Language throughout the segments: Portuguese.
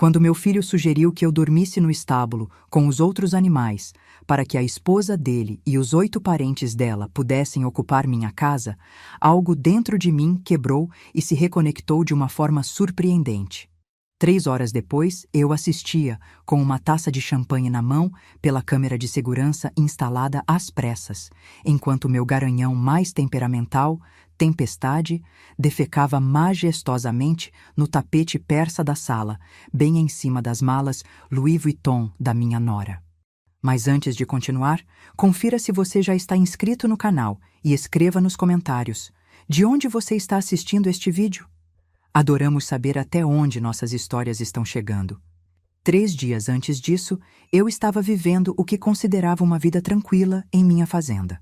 Quando meu filho sugeriu que eu dormisse no estábulo com os outros animais, para que a esposa dele e os 8 parentes dela pudessem ocupar minha casa, algo dentro de mim quebrou e se reconectou de uma forma surpreendente. 3 horas depois, eu assistia, com uma taça de champanhe na mão, pela câmera de segurança instalada às pressas, enquanto meu garanhão mais temperamental, Tempestade, defecava majestosamente no tapete persa da sala, bem em cima das malas Louis Vuitton da minha nora. Mas antes de continuar, confira se você já está inscrito no canal e escreva nos comentários de onde você está assistindo este vídeo. Adoramos saber até onde nossas histórias estão chegando. 3 dias antes disso, eu estava vivendo o que considerava uma vida tranquila em minha fazenda.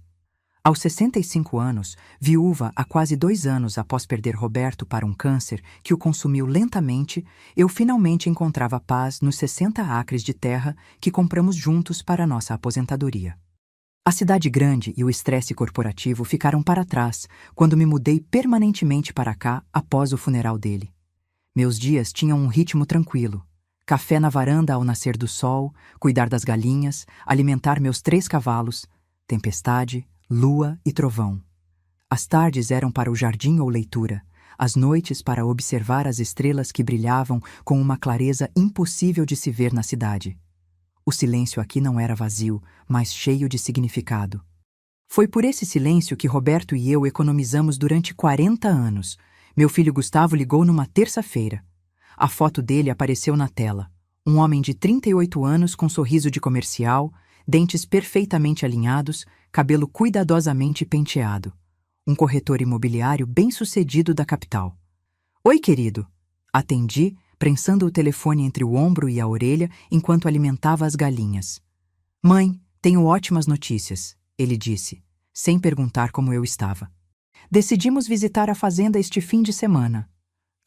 Aos 65 anos, viúva há quase 2 anos após perder Roberto para um câncer que o consumiu lentamente, eu finalmente encontrava paz nos 60 acres de terra que compramos juntos para nossa aposentadoria. A cidade grande e o estresse corporativo ficaram para trás quando me mudei permanentemente para cá após o funeral dele. Meus dias tinham um ritmo tranquilo. Café na varanda ao nascer do sol, cuidar das galinhas, alimentar meus 3 cavalos, tempestade, lua e trovão. As tardes eram para o jardim ou leitura, as noites para observar as estrelas que brilhavam com uma clareza impossível de se ver na cidade. O silêncio aqui não era vazio, mas cheio de significado. Foi por esse silêncio que Roberto e eu economizamos durante 40 anos. Meu filho Gustavo ligou numa terça-feira. A foto dele apareceu na tela. Um homem de 38 anos com sorriso de comercial, dentes perfeitamente alinhados, cabelo cuidadosamente penteado. Um corretor imobiliário bem-sucedido da capital. Oi, querido. Atendi, prensando o telefone entre o ombro e a orelha enquanto alimentava as galinhas. Mãe, tenho ótimas notícias, ele disse, sem perguntar como eu estava. Decidimos visitar a fazenda este fim de semana.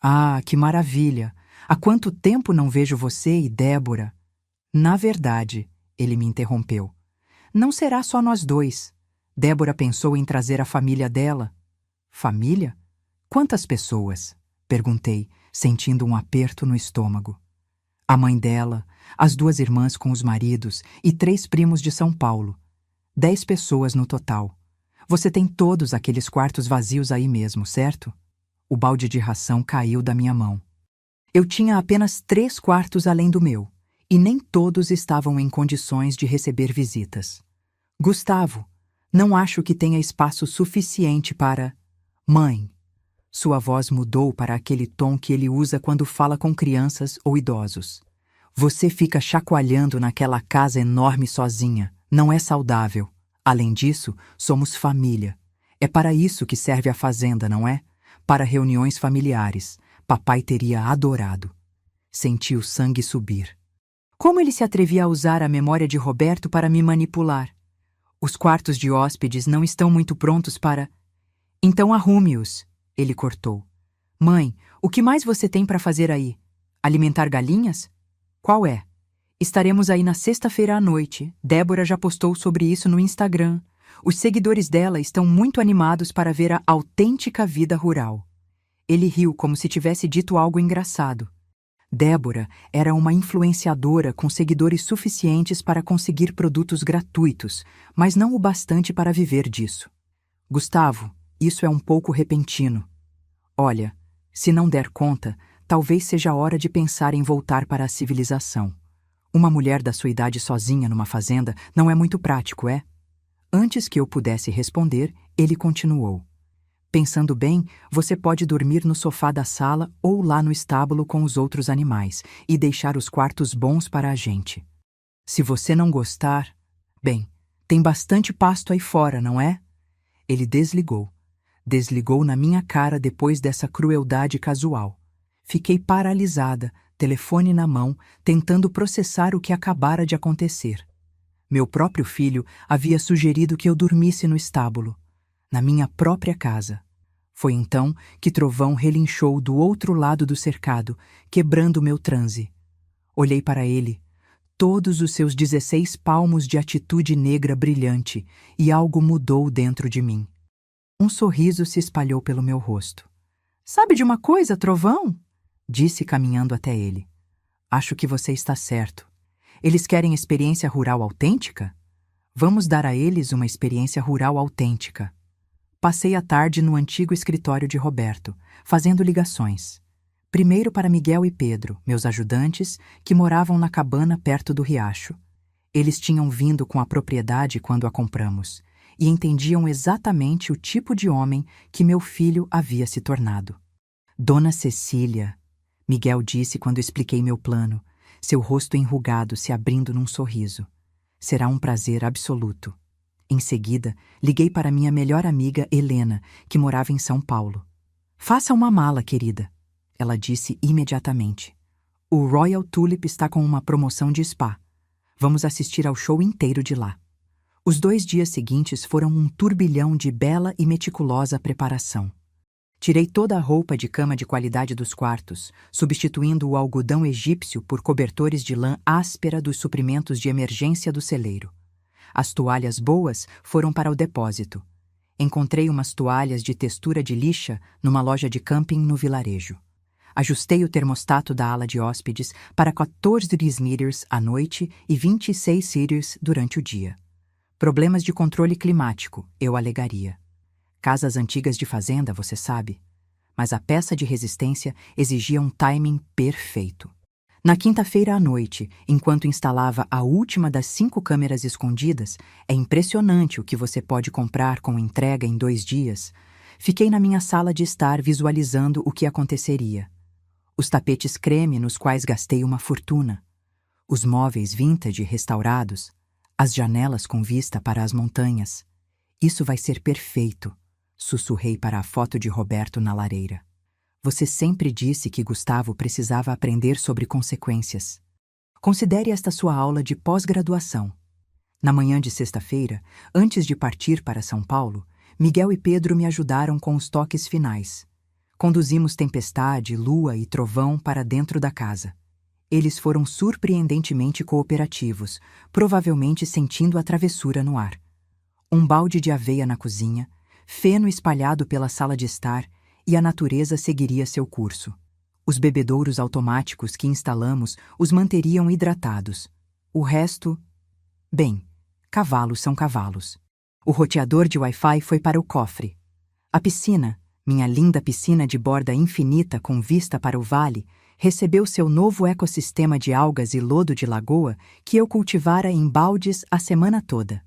Ah, que maravilha! Há quanto tempo não vejo você e Débora? Na verdade, ele me interrompeu. Não será só nós 2. Débora pensou em trazer a família dela. Família? Quantas pessoas? Perguntei, sentindo um aperto no estômago. A mãe dela, as 2 irmãs com os maridos e 3 primos de São Paulo. 10 pessoas no total. Você tem todos aqueles quartos vazios aí mesmo, certo? O balde de ração caiu da minha mão. Eu tinha apenas 3 quartos além do meu, e nem todos estavam em condições de receber visitas. Gustavo, não acho que tenha espaço suficiente para... Mãe. Sua voz mudou para aquele tom que ele usa quando fala com crianças ou idosos. Você fica chacoalhando naquela casa enorme sozinha. Não é saudável. Além disso, somos família. É para isso que serve a fazenda, não é? Para reuniões familiares. Papai teria adorado. Senti o sangue subir. Como ele se atrevia a usar a memória de Roberto para me manipular? Os quartos de hóspedes não estão muito prontos para... Então arrume-os, ele cortou. Mãe, o que mais você tem para fazer aí? Alimentar galinhas? Qual é? Estaremos aí na sexta-feira à noite. Débora já postou sobre isso no Instagram. Os seguidores dela estão muito animados para ver a autêntica vida rural. Ele riu como se tivesse dito algo engraçado. Débora era uma influenciadora com seguidores suficientes para conseguir produtos gratuitos, mas não o bastante para viver disso. Gustavo, isso é um pouco repentino. Olha, se não der conta, talvez seja a hora de pensar em voltar para a civilização. Uma mulher da sua idade sozinha numa fazenda não é muito prático, é? Antes que eu pudesse responder, ele continuou. Pensando bem, você pode dormir no sofá da sala ou lá no estábulo com os outros animais e deixar os quartos bons para a gente. Se você não gostar... Bem, tem bastante pasto aí fora, não é? Ele desligou. Desligou na minha cara depois dessa crueldade casual. Fiquei paralisada, telefone na mão, tentando processar o que acabara de acontecer. Meu próprio filho havia sugerido que eu dormisse no estábulo, na minha própria casa. Foi então que Trovão relinchou do outro lado do cercado, quebrando meu transe. Olhei para ele, todos os seus 16 palmos de atitude negra brilhante, e algo mudou dentro de mim. Um sorriso se espalhou pelo meu rosto. Sabe de uma coisa, Trovão? Disse caminhando até ele. Acho que você está certo. Eles querem experiência rural autêntica? Vamos dar a eles uma experiência rural autêntica. Passei a tarde no antigo escritório de Roberto, fazendo ligações. Primeiro para Miguel e Pedro, meus ajudantes, que moravam na cabana perto do riacho. Eles tinham vindo com a propriedade quando a compramos e entendiam exatamente o tipo de homem que meu filho havia se tornado. Dona Cecília, Miguel disse quando expliquei meu plano, seu rosto enrugado se abrindo num sorriso. Será um prazer absoluto. Em seguida, liguei para minha melhor amiga Helena, que morava em São Paulo. Faça uma mala, querida. Ela disse imediatamente. O Royal Tulip está com uma promoção de spa. Vamos assistir ao show inteiro de lá. Os 2 dias seguintes foram um turbilhão de bela e meticulosa preparação. Tirei toda a roupa de cama de qualidade dos quartos, substituindo o algodão egípcio por cobertores de lã áspera dos suprimentos de emergência do celeiro. As toalhas boas foram para o depósito. Encontrei umas toalhas de textura de lixa numa loja de camping no vilarejo. Ajustei o termostato da ala de hóspedes para 14 meters à noite e 26 series durante o dia. Problemas de controle climático, eu alegaria. Casas antigas de fazenda, você sabe. Mas a peça de resistência exigia um timing perfeito. Na quinta-feira à noite, enquanto instalava a última das 5 câmeras escondidas, é impressionante o que você pode comprar com entrega em 2 dias, fiquei na minha sala de estar visualizando o que aconteceria. Os tapetes creme nos quais gastei uma fortuna. Os móveis vintage restaurados. As janelas com vista para as montanhas. Isso vai ser perfeito, sussurrei para a foto de Roberto na lareira. Você sempre disse que Gustavo precisava aprender sobre consequências. Considere esta sua aula de pós-graduação. Na manhã de sexta-feira, antes de partir para São Paulo, Miguel e Pedro me ajudaram com os toques finais. Conduzimos tempestade, lua e trovão para dentro da casa. Eles foram surpreendentemente cooperativos, provavelmente sentindo a travessura no ar. Um balde de aveia na cozinha, feno espalhado pela sala de estar, e a natureza seguiria seu curso. Os bebedouros automáticos que instalamos os manteriam hidratados. O resto... Bem, cavalos são cavalos. O roteador de Wi-Fi foi para o cofre. A piscina, minha linda piscina de borda infinita com vista para o vale, recebeu seu novo ecossistema de algas e lodo de lagoa que eu cultivara em baldes a semana toda.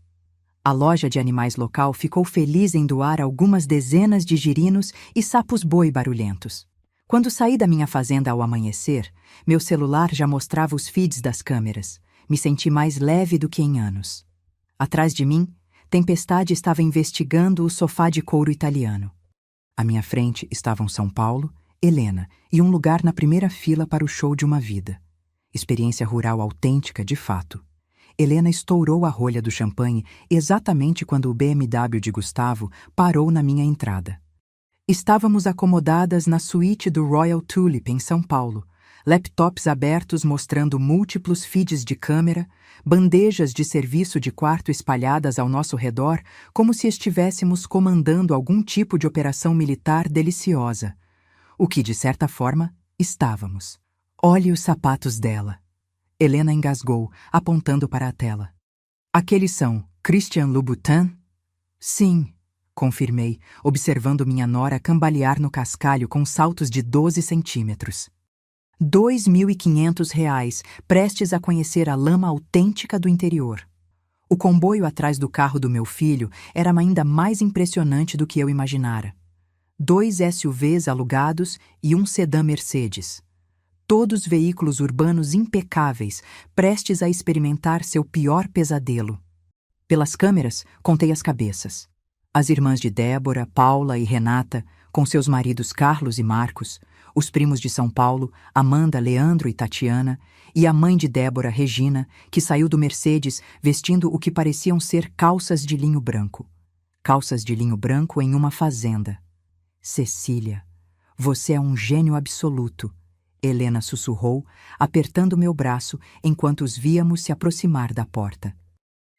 A loja de animais local ficou feliz em doar algumas dezenas de girinos e sapos-boi barulhentos. Quando saí da minha fazenda ao amanhecer, meu celular já mostrava os feeds das câmeras. Me senti mais leve do que em anos. Atrás de mim, Tempestade estava investigando o sofá de couro italiano. À minha frente estavam São Paulo, Helena e um lugar na primeira fila para o show de uma vida. Experiência rural autêntica de fato. Helena estourou a rolha do champanhe exatamente quando o BMW de Gustavo parou na minha entrada. Estávamos acomodadas na suíte do Royal Tulip em São Paulo, laptops abertos mostrando múltiplos feeds de câmera, bandejas de serviço de quarto espalhadas ao nosso redor como se estivéssemos comandando algum tipo de operação militar deliciosa. O que, de certa forma, estávamos. Olhe os sapatos dela. Helena engasgou, apontando para a tela. Aqueles são Christian Louboutin? Sim, confirmei, observando minha nora cambalear no cascalho com saltos de 12 centímetros. R$ 2.500, prestes a conhecer a lama autêntica do interior. O comboio atrás do carro do meu filho era ainda mais impressionante do que eu imaginara. 2 SUVs alugados e um sedã Mercedes. Todos veículos urbanos impecáveis, prestes a experimentar seu pior pesadelo. Pelas câmeras, contei as cabeças. As irmãs de Débora, Paula e Renata, com seus maridos Carlos e Marcos, os primos de São Paulo, Amanda, Leandro e Tatiana, e a mãe de Débora, Regina, que saiu do Mercedes vestindo o que pareciam ser calças de linho branco. Calças de linho branco em uma fazenda. Cecília, você é um gênio absoluto, Helena sussurrou, apertando meu braço enquanto os víamos se aproximar da porta.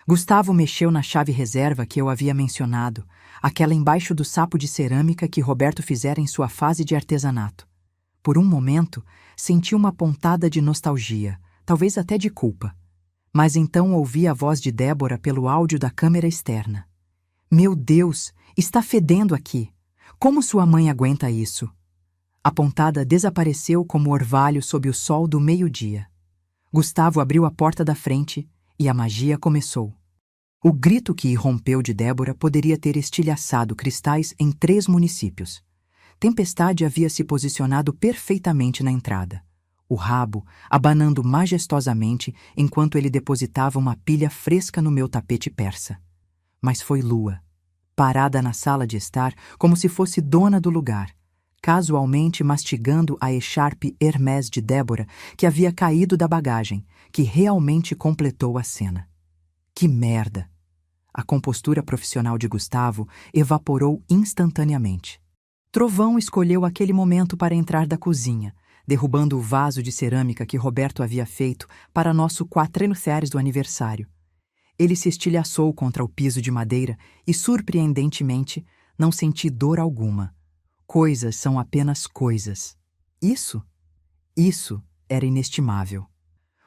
Gustavo mexeu na chave reserva que eu havia mencionado, aquela embaixo do sapo de cerâmica que Roberto fizera em sua fase de artesanato. por um momento, senti uma pontada de nostalgia, talvez até de culpa. Mas então ouvi a voz de Débora pelo áudio da câmera externa. Meu Deus, está fedendo aqui! Como sua mãe aguenta isso? A pontada desapareceu como orvalho sob o sol do meio-dia. Gustavo abriu a porta da frente e a magia começou. O grito que irrompeu de Débora poderia ter estilhaçado cristais em 3 municípios. Tempestade havia se posicionado perfeitamente na entrada, o rabo abanando majestosamente enquanto ele depositava uma pilha fresca no meu tapete persa. Mas foi Lua, parada na sala de estar como se fosse dona do lugar, casualmente mastigando a echarpe Hermès de Débora que havia caído da bagagem, que realmente completou a cena. Que merda! A compostura profissional de Gustavo evaporou instantaneamente. Trovão escolheu aquele momento para entrar da cozinha, derrubando o vaso de cerâmica que Roberto havia feito para nosso 4 aniversário do aniversário. Ele se estilhaçou contra o piso de madeira e, surpreendentemente, não senti dor alguma. Coisas são apenas coisas. Isso era inestimável.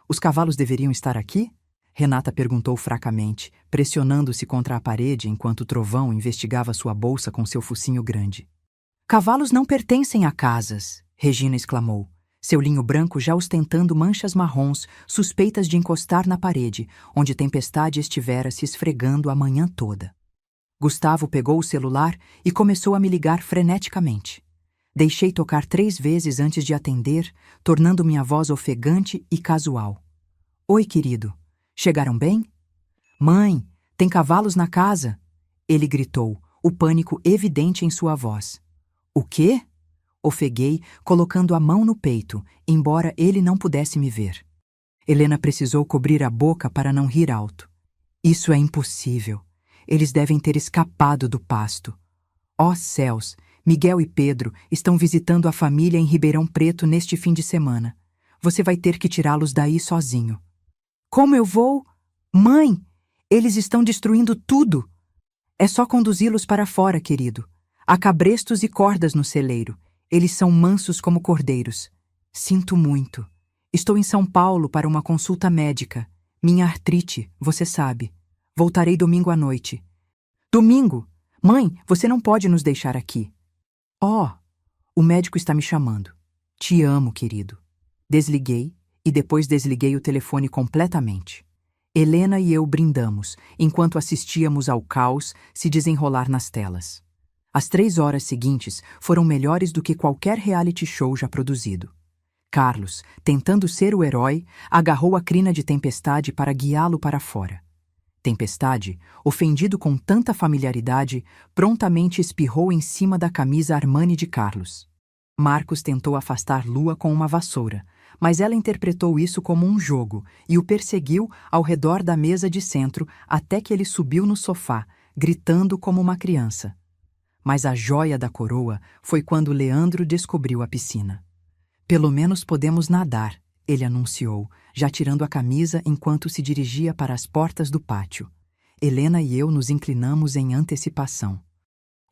Os cavalos deveriam estar aqui? Renata perguntou fracamente, pressionando-se contra a parede enquanto Trovão investigava sua bolsa com seu focinho grande. Cavalos não pertencem a casas, Regina exclamou, seu linho branco já ostentando manchas marrons suspeitas de encostar na parede, onde Tempestade estivera se esfregando a manhã toda. Gustavo pegou o celular e começou a me ligar freneticamente. Deixei tocar 3 vezes antes de atender, tornando minha voz ofegante e casual. Oi, querido. Chegaram bem? Mãe, tem cavalos na casa? Ele gritou, o pânico evidente em sua voz. O quê? Ofeguei, colocando a mão no peito, embora ele não pudesse me ver. Helena precisou cobrir a boca para não rir alto. Isso é impossível. Eles devem ter escapado do pasto. Ó céus, Miguel e Pedro estão visitando a família em Ribeirão Preto neste fim de semana. Você vai ter que tirá-los daí sozinho. Como eu vou? Mãe, eles estão destruindo tudo. É só conduzi-los para fora, querido. Há cabrestos e cordas no celeiro. Eles são mansos como cordeiros. Sinto muito. Estou em São Paulo para uma consulta médica. Minha artrite, você sabe. Voltarei domingo à noite. Domingo? Mãe, você não pode nos deixar aqui. Oh, o médico está me chamando. Te amo, querido. Desliguei e depois desliguei o telefone completamente. Helena e eu brindamos, enquanto assistíamos ao caos se desenrolar nas telas. As 3 horas seguintes foram melhores do que qualquer reality show já produzido. Carlos, tentando ser o herói, agarrou a crina de Tempestade para guiá-lo para fora. Tempestade, ofendido com tanta familiaridade, prontamente espirrou em cima da camisa Armani de Carlos. Marcos tentou afastar Lua com uma vassoura, mas ela interpretou isso como um jogo e o perseguiu ao redor da mesa de centro até que ele subiu no sofá, gritando como uma criança. Mas a joia da coroa foi quando Leandro descobriu a piscina. Pelo menos podemos nadar, ele anunciou, já tirando a camisa enquanto se dirigia para as portas do pátio. Helena e eu nos inclinamos em antecipação.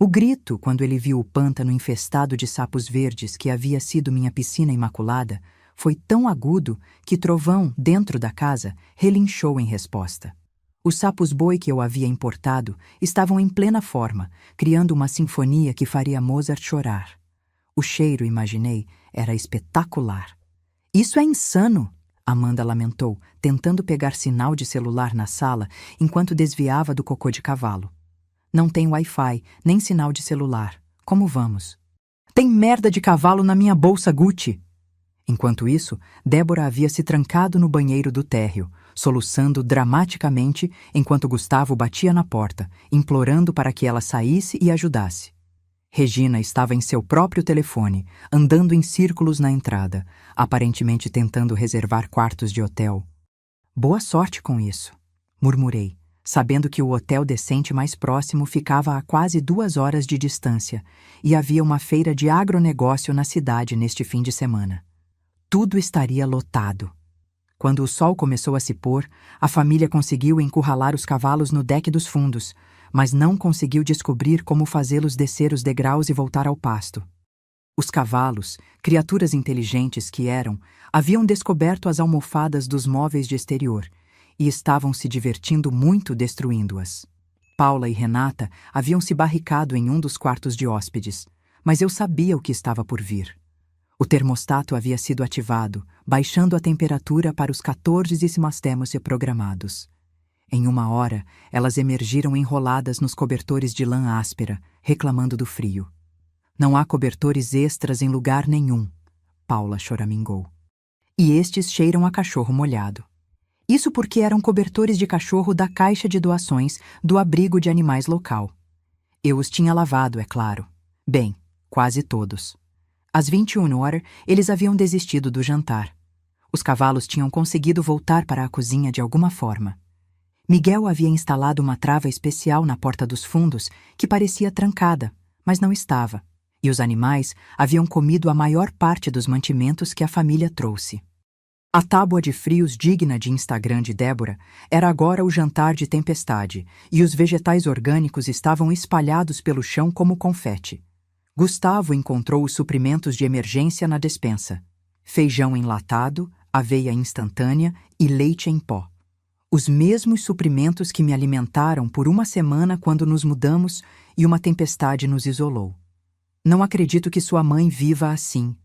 O grito, quando ele viu o pântano infestado de sapos verdes que havia sido minha piscina imaculada, foi tão agudo que Trovão, dentro da casa, relinchou em resposta. Os sapos-boi que eu havia importado estavam em plena forma, criando uma sinfonia que faria Mozart chorar. O cheiro, imaginei, era espetacular. Isso é insano, Amanda lamentou, tentando pegar sinal de celular na sala enquanto desviava do cocô de cavalo. Não tem Wi-Fi, nem sinal de celular. Como vamos? Tem merda de cavalo na minha bolsa Gucci! Enquanto isso, Débora havia se trancado no banheiro do térreo, soluçando dramaticamente enquanto Gustavo batia na porta, implorando para que ela saísse e ajudasse. Regina estava em seu próprio telefone, andando em círculos na entrada, aparentemente tentando reservar quartos de hotel. Boa sorte com isso, murmurei, sabendo que o hotel decente mais próximo ficava a quase 2 horas de distância e havia uma feira de agronegócio na cidade neste fim de semana. Tudo estaria lotado. Quando o sol começou a se pôr, a família conseguiu encurralar os cavalos no deck dos fundos, mas não conseguiu descobrir como fazê-los descer os degraus e voltar ao pasto. Os cavalos, criaturas inteligentes que eram, haviam descoberto as almofadas dos móveis de exterior e estavam se divertindo muito destruindo-as. Paula e Renata haviam se barricado em um dos quartos de hóspedes, mas eu sabia o que estava por vir. O termostato havia sido ativado, baixando a temperatura para os 14 programados. Em 1 hora, elas emergiram enroladas nos cobertores de lã áspera, reclamando do frio. Não há cobertores extras em lugar nenhum, Paula choramingou. E estes cheiram a cachorro molhado. Isso porque eram cobertores de cachorro da caixa de doações do abrigo de animais local. Eu os tinha lavado, é claro. Bem, quase todos. Às 21 horas, eles haviam desistido do jantar. Os cavalos tinham conseguido voltar para a cozinha de alguma forma. Miguel havia instalado uma trava especial na porta dos fundos que parecia trancada, mas não estava, e os animais haviam comido a maior parte dos mantimentos que a família trouxe. A tábua de frios digna de Instagram de Débora era agora o jantar de tempestade, e os vegetais orgânicos estavam espalhados pelo chão como confete. Gustavo encontrou os suprimentos de emergência na despensa: feijão enlatado, aveia instantânea e leite em pó. Os mesmos suprimentos que me alimentaram por 1 semana quando nos mudamos e uma tempestade nos isolou. Não acredito que sua mãe viva assim.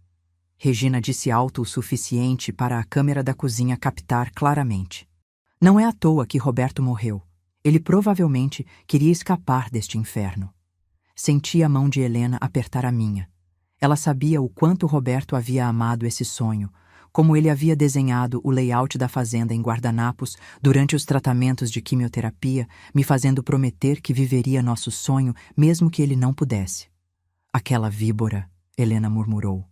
Regina disse alto o suficiente para a câmera da cozinha captar claramente. Não é à toa que Roberto morreu. Ele provavelmente queria escapar deste inferno. Senti a mão de Helena apertar a minha. Ela sabia o quanto Roberto havia amado esse sonho, como ele havia desenhado o layout da fazenda em guardanapos durante os tratamentos de quimioterapia, me fazendo prometer que viveria nosso sonho mesmo que ele não pudesse. Aquela víbora, Helena murmurou.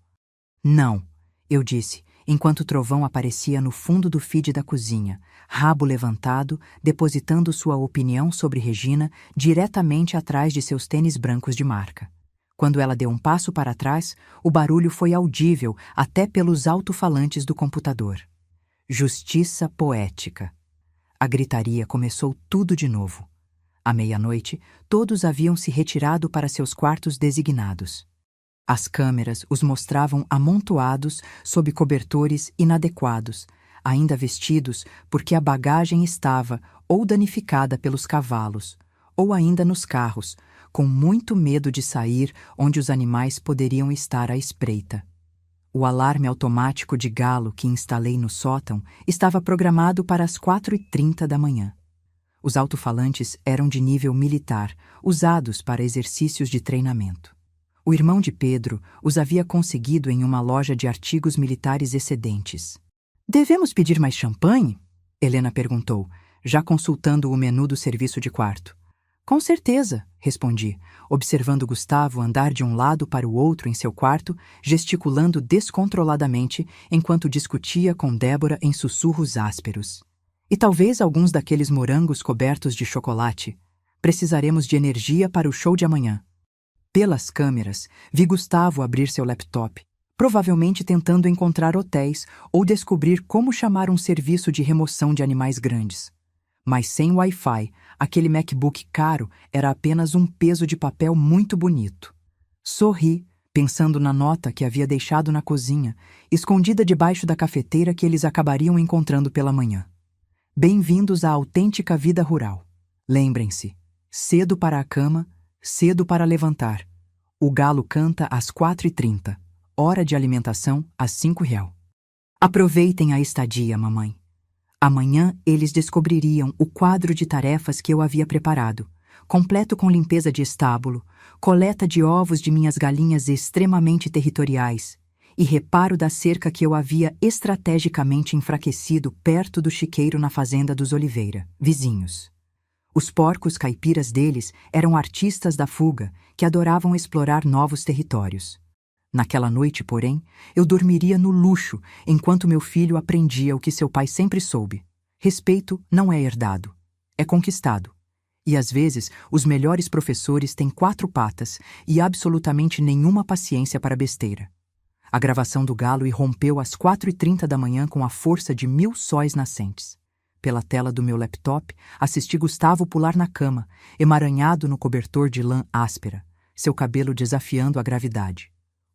Não, eu disse, enquanto o trovão aparecia no fundo do feed da cozinha, rabo levantado, depositando sua opinião sobre Regina diretamente atrás de seus tênis brancos de marca. Quando ela deu um passo para trás, o barulho foi audível até pelos alto-falantes do computador. Justiça poética. A gritaria começou tudo de novo. À meia-noite, todos haviam se retirado para seus quartos designados. As câmeras os mostravam amontoados sob cobertores inadequados, ainda vestidos porque a bagagem estava ou danificada pelos cavalos, ou ainda nos carros, com muito medo de sair onde os animais poderiam estar à espreita. O alarme automático de galo que instalei no sótão estava programado para as 4h30 da manhã. Os alto-falantes eram de nível militar, usados para exercícios de treinamento. O irmão de Pedro os havia conseguido em uma loja de artigos militares excedentes. Devemos pedir mais champanhe? Helena perguntou, já consultando o menu do serviço de quarto. Com certeza, respondi, observando Gustavo andar de um lado para o outro em seu quarto, gesticulando descontroladamente enquanto discutia com Débora em sussurros ásperos. E talvez alguns daqueles morangos cobertos de chocolate. Precisaremos de energia para o show de amanhã. Pelas câmeras, vi Gustavo abrir seu laptop, provavelmente tentando encontrar hotéis ou descobrir como chamar um serviço de remoção de animais grandes. Mas sem Wi-Fi, aquele MacBook caro era apenas um peso de papel muito bonito. Sorri, pensando na nota que havia deixado na cozinha, escondida debaixo da cafeteira que eles acabariam encontrando pela manhã. Bem-vindos à autêntica vida rural. Lembrem-se, cedo para a cama, cedo para levantar. O galo canta às 4h30, hora de alimentação às R$5. Aproveitem a estadia, mamãe. Amanhã eles descobririam o quadro de tarefas que eu havia preparado, completo com limpeza de estábulo, coleta de ovos de minhas galinhas extremamente territoriais e reparo da cerca que eu havia estrategicamente enfraquecido perto do chiqueiro na fazenda dos Oliveira, vizinhos. Os porcos caipiras deles eram artistas da fuga que adoravam explorar novos territórios. Naquela noite, porém, eu dormiria no luxo enquanto meu filho aprendia o que seu pai sempre soube. Respeito não é herdado, é conquistado. E às vezes, os melhores professores têm 4 patas e absolutamente nenhuma paciência para besteira. A gravação do galo irrompeu às 4h30 da manhã com a força de 1000 sóis nascentes. Pela tela do meu laptop, assisti Gustavo pular na cama, emaranhado no cobertor de lã áspera, seu cabelo desafiando a gravidade.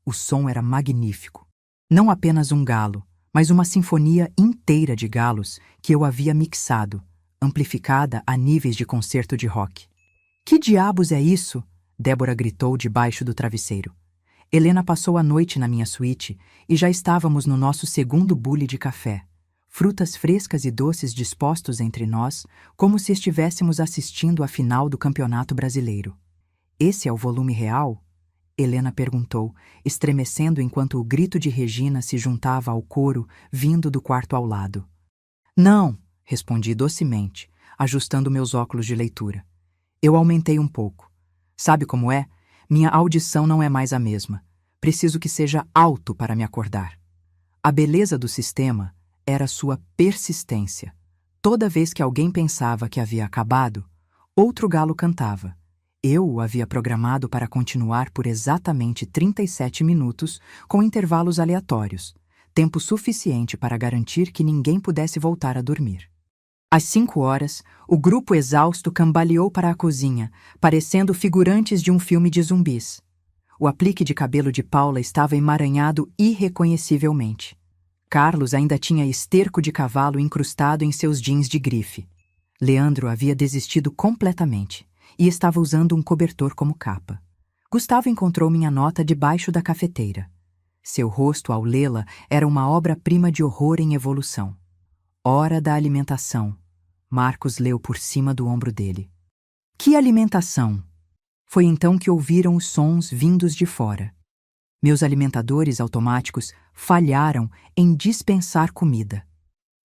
O som era magnífico. Não apenas um galo, mas uma sinfonia inteira de galos que eu havia mixado, amplificada a níveis de concerto de rock. Que diabos é isso? Débora gritou debaixo do travesseiro. Helena passou a noite na minha suíte e já estávamos no nosso segundo bule de café. Frutas frescas e doces dispostos entre nós, como se estivéssemos assistindo à final do Campeonato Brasileiro. Esse é o volume real? Helena perguntou, estremecendo enquanto o grito de Regina se juntava ao coro vindo do quarto ao lado. Não, respondi docemente, ajustando meus óculos de leitura. Eu aumentei um pouco. Sabe como é? Minha audição não é mais a mesma. Preciso que seja alto para me acordar. A beleza do sistema era sua persistência. Toda vez que alguém pensava que havia acabado, outro galo cantava. Eu o havia programado para continuar por exatamente 37 minutos, com intervalos aleatórios, tempo suficiente para garantir que ninguém pudesse voltar a dormir. Às 5 horas, o grupo exausto cambaleou para a cozinha, parecendo figurantes de um filme de zumbis. O aplique de cabelo de Paula estava emaranhado irreconhecivelmente. Carlos ainda tinha esterco de cavalo incrustado em seus jeans de grife. Leandro havia desistido completamente e estava usando um cobertor como capa. Gustavo encontrou minha nota debaixo da cafeteira. Seu rosto, ao lê-la, era uma obra-prima de horror em evolução. Hora da alimentação. Marcos leu por cima do ombro dele. Que alimentação? Foi então que ouviram os sons vindos de fora. Meus alimentadores automáticos falharam em dispensar comida.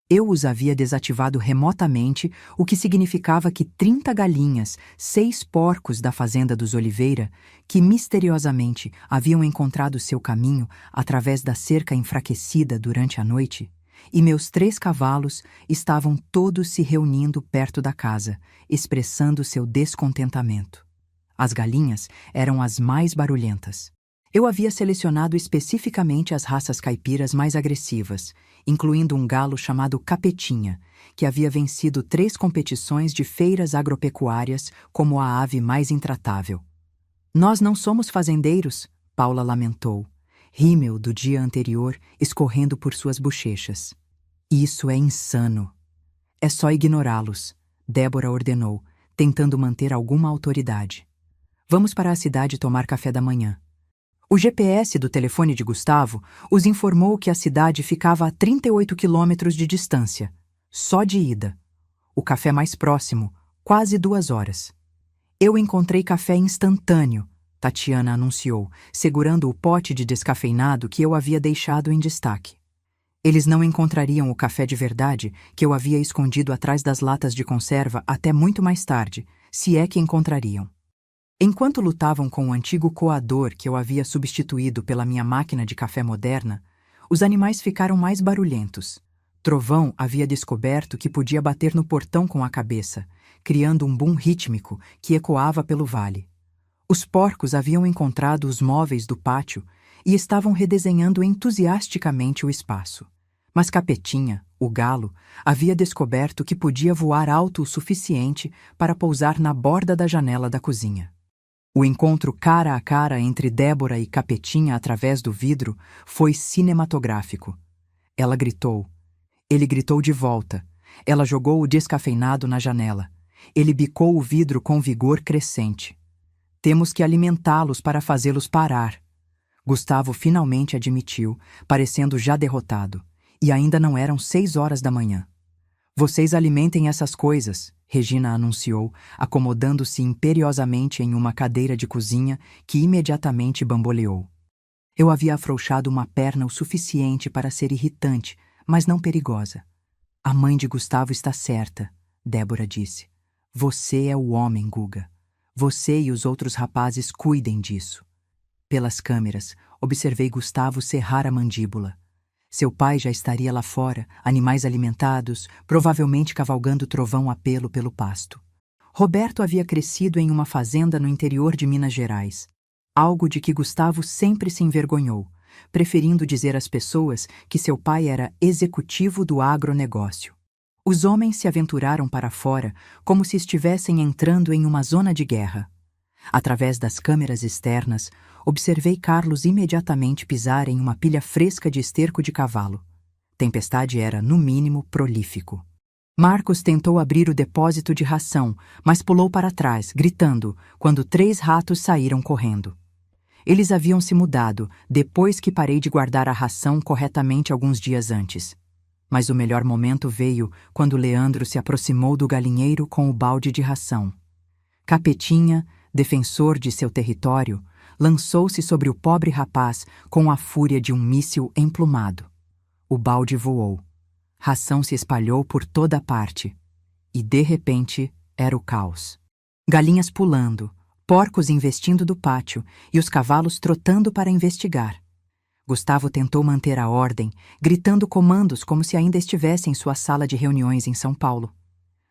Eu os havia desativado remotamente, o que significava que 30 galinhas, 6 porcos da fazenda dos Oliveira, que misteriosamente haviam encontrado seu caminho através da cerca enfraquecida durante a noite, e meus 3 cavalos estavam todos se reunindo perto da casa, expressando seu descontentamento. As galinhas eram as mais barulhentas. Eu havia selecionado especificamente as raças caipiras mais agressivas, incluindo um galo chamado Capetinha, que havia vencido 3 competições de feiras agropecuárias como a ave mais intratável. Nós não somos fazendeiros, Paula lamentou, rímel do dia anterior escorrendo por suas bochechas. Isso é insano. É só ignorá-los, Débora ordenou, tentando manter alguma autoridade. Vamos para a cidade tomar café da manhã. O GPS do telefone de Gustavo os informou que a cidade ficava a 38 quilômetros de distância, só de ida. O café mais próximo, quase 2 horas. Eu encontrei café instantâneo, Tatiana anunciou, segurando o pote de descafeinado que eu havia deixado em destaque. Eles não encontrariam o café de verdade que eu havia escondido atrás das latas de conserva até muito mais tarde, se é que encontrariam. Enquanto lutavam com o antigo coador que eu havia substituído pela minha máquina de café moderna, os animais ficaram mais barulhentos. Trovão havia descoberto que podia bater no portão com a cabeça, criando um boom rítmico que ecoava pelo vale. Os porcos haviam encontrado os móveis do pátio e estavam redesenhando entusiasticamente o espaço. Mas Capetinha, o galo, havia descoberto que podia voar alto o suficiente para pousar na borda da janela da cozinha. O encontro cara a cara entre Débora e Capetinha através do vidro foi cinematográfico. Ela gritou. Ele gritou de volta. Ela jogou o descafeinado na janela. Ele bicou o vidro com vigor crescente. Temos que alimentá-los para fazê-los parar. Gustavo finalmente admitiu, parecendo já derrotado. E ainda não eram 6 horas da manhã. Vocês alimentem essas coisas, Regina anunciou, acomodando-se imperiosamente em uma cadeira de cozinha que imediatamente bamboleou. Eu havia afrouxado uma perna o suficiente para ser irritante, mas não perigosa. A mãe de Gustavo está certa, Débora disse. Você é o homem, Guga. Você e os outros rapazes cuidem disso. Pelas câmeras, observei Gustavo cerrar a mandíbula. Seu pai já estaria lá fora, animais alimentados, provavelmente cavalgando trovão a pelo pasto. Roberto havia crescido em uma fazenda no interior de Minas Gerais, algo de que Gustavo sempre se envergonhou, preferindo dizer às pessoas que seu pai era executivo do agronegócio. Os homens se aventuraram para fora como se estivessem entrando em uma zona de guerra. Através das câmeras externas, observei Carlos imediatamente pisar em uma pilha fresca de esterco de cavalo. Tempestade era, no mínimo, prolífico. Marcos tentou abrir o depósito de ração, mas pulou para trás, gritando, quando 3 ratos saíram correndo. Eles haviam se mudado, depois que parei de guardar a ração corretamente alguns dias antes. Mas o melhor momento veio quando Leandro se aproximou do galinheiro com o balde de ração. Capetinha, defensor de seu território, lançou-se sobre o pobre rapaz com a fúria de um míssil emplumado. O balde voou. Ração se espalhou por toda a parte. E, de repente, era o caos. Galinhas pulando, porcos investindo do pátio e os cavalos trotando para investigar. Gustavo tentou manter a ordem, gritando comandos como se ainda estivesse em sua sala de reuniões em São Paulo.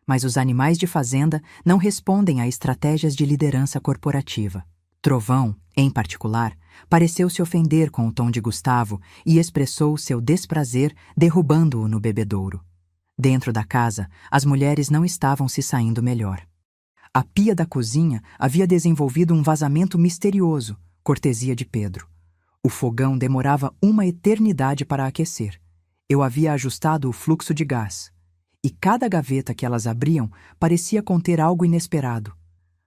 Mas os animais de fazenda não respondem a estratégias de liderança corporativa. Trovão, em particular, pareceu se ofender com o tom de Gustavo e expressou seu desprazer derrubando-o no bebedouro. Dentro da casa, as mulheres não estavam se saindo melhor. A pia da cozinha havia desenvolvido um vazamento misterioso, cortesia de Pedro. O fogão demorava uma eternidade para aquecer. Eu havia ajustado o fluxo de gás. E cada gaveta que elas abriam parecia conter algo inesperado.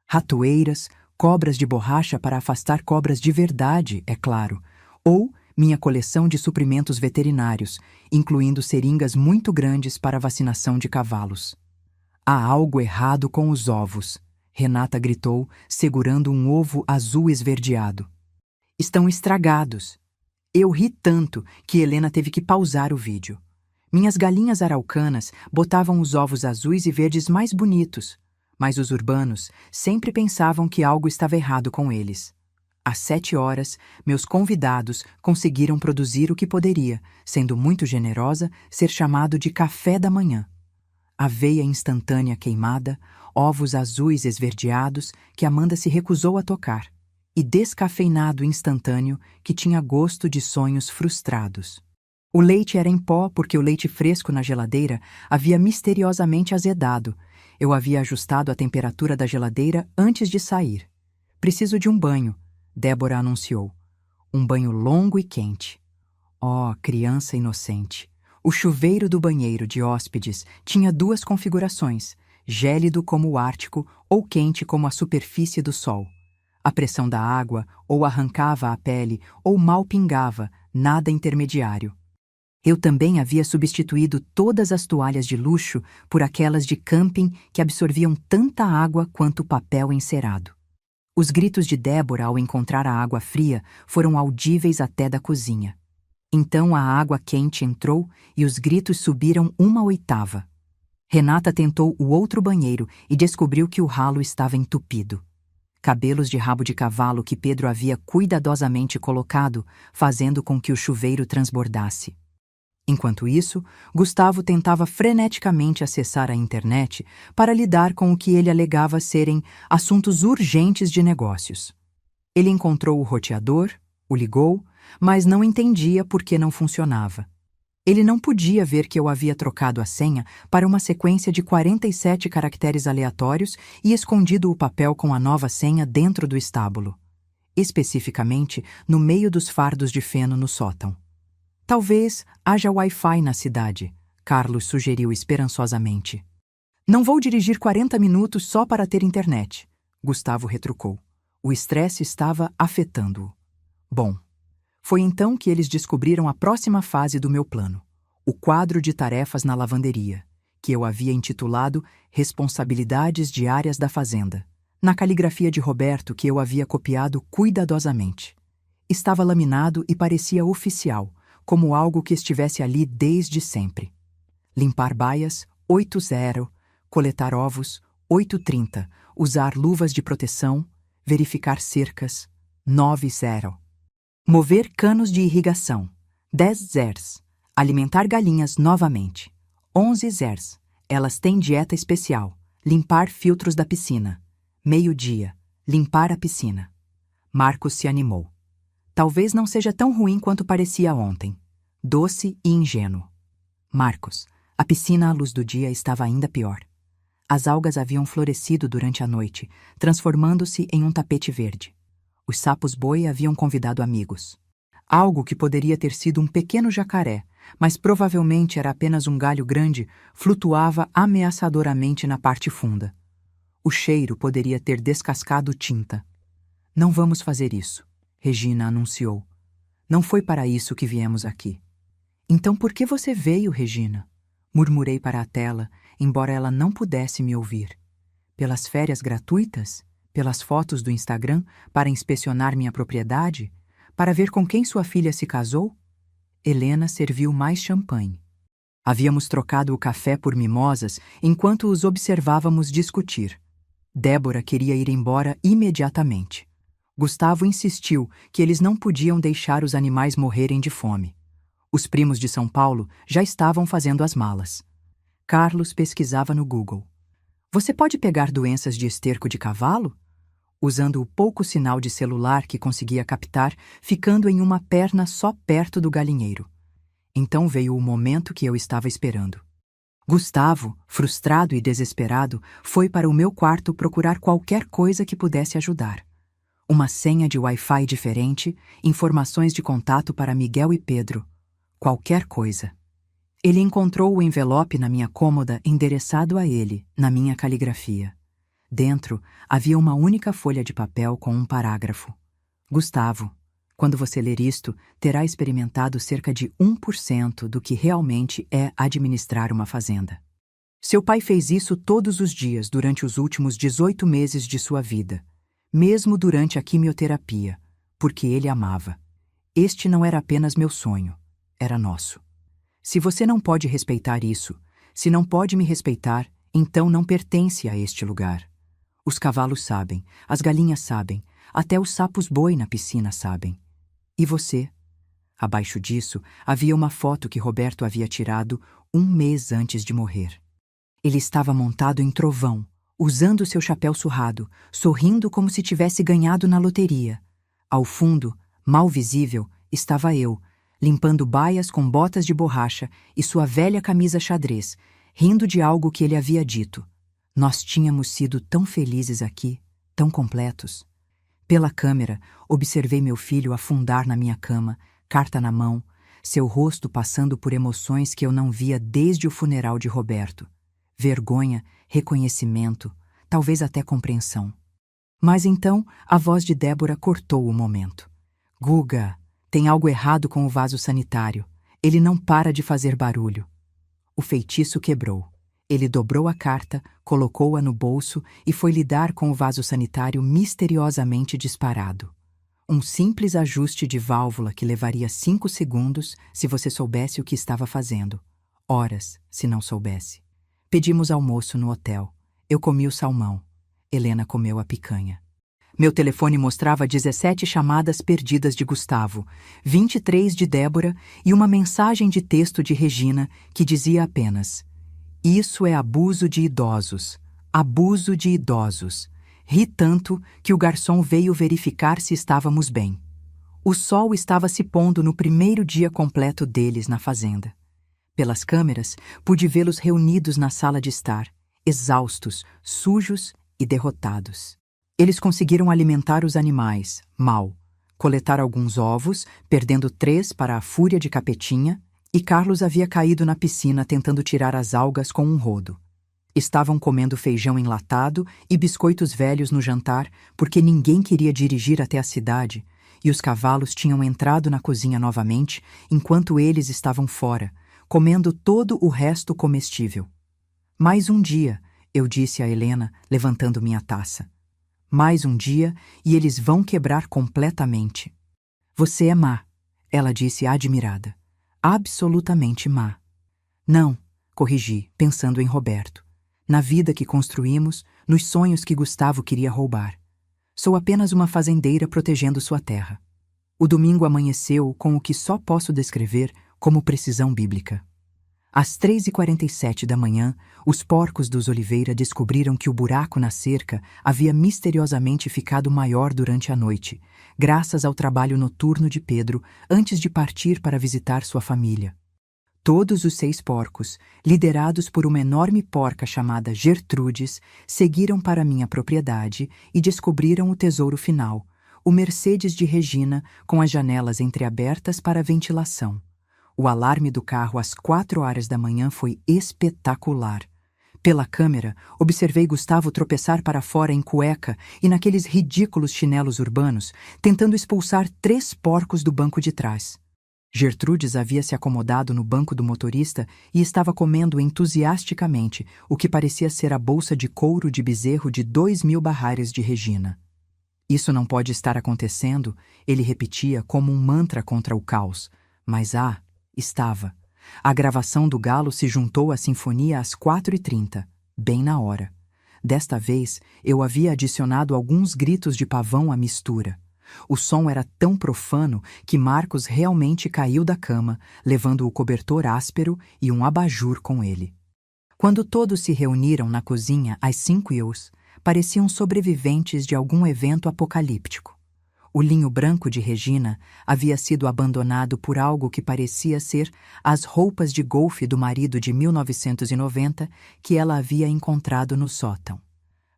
Ratoeiras, cobras de borracha para afastar cobras de verdade, é claro, ou minha coleção de suprimentos veterinários, incluindo seringas muito grandes para vacinação de cavalos. Há algo errado com os ovos, Renata gritou, segurando um ovo azul esverdeado. Estão estragados. Eu ri tanto que Helena teve que pausar o vídeo. Minhas galinhas araucanas botavam os ovos azuis e verdes mais bonitos, mas os urbanos sempre pensavam que algo estava errado com eles. Às 7 horas, meus convidados conseguiram produzir o que poderia, sendo muito generosa, ser chamado de café da manhã. Aveia instantânea queimada, ovos azuis esverdeados que Amanda se recusou a tocar, e descafeinado instantâneo que tinha gosto de sonhos frustrados. O leite era em pó porque o leite fresco na geladeira havia misteriosamente azedado. Eu havia ajustado a temperatura da geladeira antes de sair. Preciso de um banho, Débora anunciou. Um banho longo e quente. Oh, criança inocente. O chuveiro do banheiro de hóspedes tinha 2 configurações, gélido como o Ártico ou quente como a superfície do sol. A pressão da água ou arrancava a pele ou mal pingava, nada intermediário. Eu também havia substituído todas as toalhas de luxo por aquelas de camping que absorviam tanta água quanto o papel encerado. Os gritos de Débora ao encontrar a água fria foram audíveis até da cozinha. Então a água quente entrou e os gritos subiram 1/8. Renata tentou o outro banheiro e descobriu que o ralo estava entupido. Cabelos de rabo de cavalo que Pedro havia cuidadosamente colocado, fazendo com que o chuveiro transbordasse. Enquanto isso, Gustavo tentava freneticamente acessar a internet para lidar com o que ele alegava serem assuntos urgentes de negócios. Ele encontrou o roteador, o ligou, mas não entendia por que não funcionava. Ele não podia ver que eu havia trocado a senha para uma sequência de 47 caracteres aleatórios e escondido o papel com a nova senha dentro do estábulo, especificamente no meio dos fardos de feno no sótão. Talvez haja Wi-Fi na cidade, Carlos sugeriu esperançosamente. Não vou dirigir 40 minutos só para ter internet, Gustavo retrucou. O estresse estava afetando-o. Bom, foi então que eles descobriram a próxima fase do meu plano, o quadro de tarefas na lavanderia, que eu havia intitulado Responsabilidades Diárias da Fazenda, na caligrafia de Roberto que eu havia copiado cuidadosamente. Estava laminado e parecia oficial, como algo que estivesse ali desde sempre. Limpar baias, 8:0, coletar ovos, 8:30, usar luvas de proteção, verificar cercas, 9:0. Mover canos de irrigação, 10:0. Alimentar galinhas novamente, 11:0. Elas têm dieta especial, limpar filtros da piscina, 12:00, limpar a piscina. Marcos se animou. Talvez não seja tão ruim quanto parecia ontem. Doce e ingênuo. Marcos, a piscina à luz do dia estava ainda pior. As algas haviam florescido durante a noite, transformando-se em um tapete verde. Os sapos-boi haviam convidado amigos. Algo que poderia ter sido um pequeno jacaré, mas provavelmente era apenas um galho grande, flutuava ameaçadoramente na parte funda. O cheiro poderia ter descascado tinta. Não vamos fazer isso, Regina anunciou. Não foi para isso que viemos aqui. Então por que você veio, Regina? Murmurei para a tela, embora ela não pudesse me ouvir. Pelas férias gratuitas? Pelas fotos do Instagram? Para inspecionar minha propriedade? Para ver com quem sua filha se casou? Helena serviu mais champanhe. Havíamos trocado o café por mimosas enquanto os observávamos discutir. Débora queria ir embora imediatamente. Gustavo insistiu que eles não podiam deixar os animais morrerem de fome. Os primos de São Paulo já estavam fazendo as malas. Carlos pesquisava no Google. Você pode pegar doenças de esterco de cavalo? Usando o pouco sinal de celular que conseguia captar, ficando em uma perna só perto do galinheiro. Então veio o momento que eu estava esperando. Gustavo, frustrado e desesperado, foi para o meu quarto procurar qualquer coisa que pudesse ajudar. Uma senha de Wi-Fi diferente, informações de contato para Miguel e Pedro. Qualquer coisa. Ele encontrou o envelope na minha cômoda endereçado a ele, na minha caligrafia. Dentro havia uma única folha de papel com um parágrafo. Gustavo, quando você ler isto, terá experimentado cerca de 1% do que realmente é administrar uma fazenda. Seu pai fez isso todos os dias durante os últimos 18 meses de sua vida, mesmo durante a quimioterapia, porque ele amava. Este não era apenas meu sonho, era nosso. Se você não pode respeitar isso, se não pode me respeitar, então não pertence a este lugar. Os cavalos sabem, as galinhas sabem, até os sapos-boi na piscina sabem. E você? Abaixo disso, havia uma foto que Roberto havia tirado 1 mês antes de morrer. Ele estava montado em trovão, usando seu chapéu surrado, sorrindo como se tivesse ganhado na loteria. Ao fundo, mal visível, estava eu, limpando baias com botas de borracha e sua velha camisa xadrez, rindo de algo que ele havia dito. Nós tínhamos sido tão felizes aqui, tão completos. Pela câmera, observei meu filho afundar na minha cama, carta na mão, seu rosto passando por emoções que eu não via desde o funeral de Roberto. Vergonha, reconhecimento, talvez até compreensão. Mas então, a voz de Débora cortou o momento. Guga, tem algo errado com o vaso sanitário. Ele não para de fazer barulho. O feitiço quebrou. Ele dobrou a carta, colocou-a no bolso e foi lidar com o vaso sanitário misteriosamente disparado. Um simples ajuste de válvula que levaria 5 segundos se você soubesse o que estava fazendo. Horas, se não soubesse. Pedimos almoço no hotel. Eu comi o salmão. Helena comeu a picanha. Meu telefone mostrava 17 chamadas perdidas de Gustavo, 23 de Débora e uma mensagem de texto de Regina que dizia apenas: Isso é abuso de idosos. Abuso de idosos. Ri tanto que o garçom veio verificar se estávamos bem. O sol estava se pondo no primeiro dia completo deles na fazenda. Pelas câmeras, pude vê-los reunidos na sala de estar, exaustos, sujos e derrotados. Eles conseguiram alimentar os animais, mal, coletar alguns ovos, perdendo 3 para a fúria de Capetinha, e Carlos havia caído na piscina tentando tirar as algas com um rodo. Estavam comendo feijão enlatado e biscoitos velhos no jantar porque ninguém queria dirigir até a cidade, e os cavalos tinham entrado na cozinha novamente enquanto eles estavam fora, comendo todo o resto comestível. Mais um dia, eu disse a Helena, levantando minha taça. Mais um dia e eles vão quebrar completamente. Você é má, ela disse admirada. Absolutamente má. Não, corrigi, pensando em Roberto. Na vida que construímos, nos sonhos que Gustavo queria roubar. Sou apenas uma fazendeira protegendo sua terra. O domingo amanheceu com o que só posso descrever como precisão bíblica. Às 3h47 da manhã, os porcos dos Oliveira descobriram que o buraco na cerca havia misteriosamente ficado maior durante a noite, graças ao trabalho noturno de Pedro antes de partir para visitar sua família. Todos os 6 porcos, liderados por uma enorme porca chamada Gertrudes, seguiram para minha propriedade e descobriram o tesouro final, o Mercedes de Regina com as janelas entreabertas para a ventilação. O alarme do carro às 4 horas da manhã foi espetacular. Pela câmera, observei Gustavo tropeçar para fora em cueca e naqueles ridículos chinelos urbanos, tentando expulsar 3 porcos do banco de trás. Gertrudes havia se acomodado no banco do motorista e estava comendo entusiasticamente o que parecia ser a bolsa de couro de bezerro de 2.000 barrares de Regina. Isso não pode estar acontecendo, ele repetia como um mantra contra o caos. Mas estava. A gravação do galo se juntou à sinfonia às 4h30, bem na hora. Desta vez, eu havia adicionado alguns gritos de pavão à mistura. O som era tão profano que Marcos realmente caiu da cama, levando o cobertor áspero e um abajur com ele. Quando todos se reuniram na cozinha às 5h, pareciam sobreviventes de algum evento apocalíptico. O linho branco de Regina havia sido abandonado por algo que parecia ser as roupas de golfe do marido de 1990 que ela havia encontrado no sótão.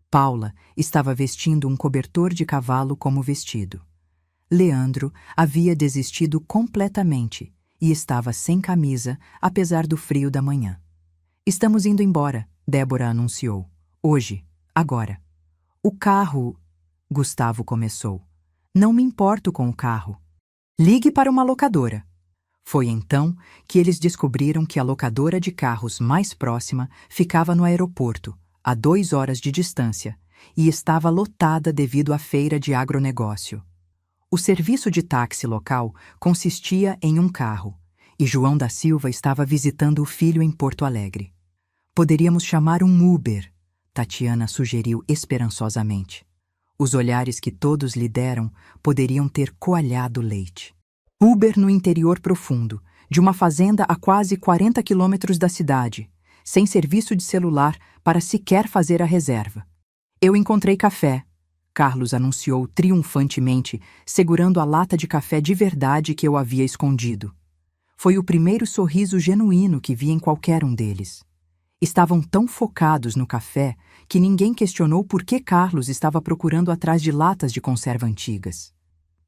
Paula estava vestindo um cobertor de cavalo como vestido. Leandro havia desistido completamente e estava sem camisa, apesar do frio da manhã. "Estamos indo embora", Débora anunciou. "Hoje, agora." "O carro..." Gustavo começou. "Não me importo com o carro." "Ligue para uma locadora." Foi então que eles descobriram que a locadora de carros mais próxima ficava no aeroporto, a 2 horas de distância, e estava lotada devido à feira de agronegócio. O serviço de táxi local consistia em um carro, e João da Silva estava visitando o filho em Porto Alegre. "Poderíamos chamar um Uber", Tatiana sugeriu esperançosamente. Os olhares que todos lhe deram poderiam ter coalhado leite. Uber no interior profundo, de uma fazenda a quase 40 quilômetros da cidade, sem serviço de celular para sequer fazer a reserva. "Eu encontrei café", Carlos anunciou triunfantemente, segurando a lata de café de verdade que eu havia escondido. Foi o primeiro sorriso genuíno que vi em qualquer um deles. Estavam tão focados no café que ninguém questionou por que Carlos estava procurando atrás de latas de conserva antigas.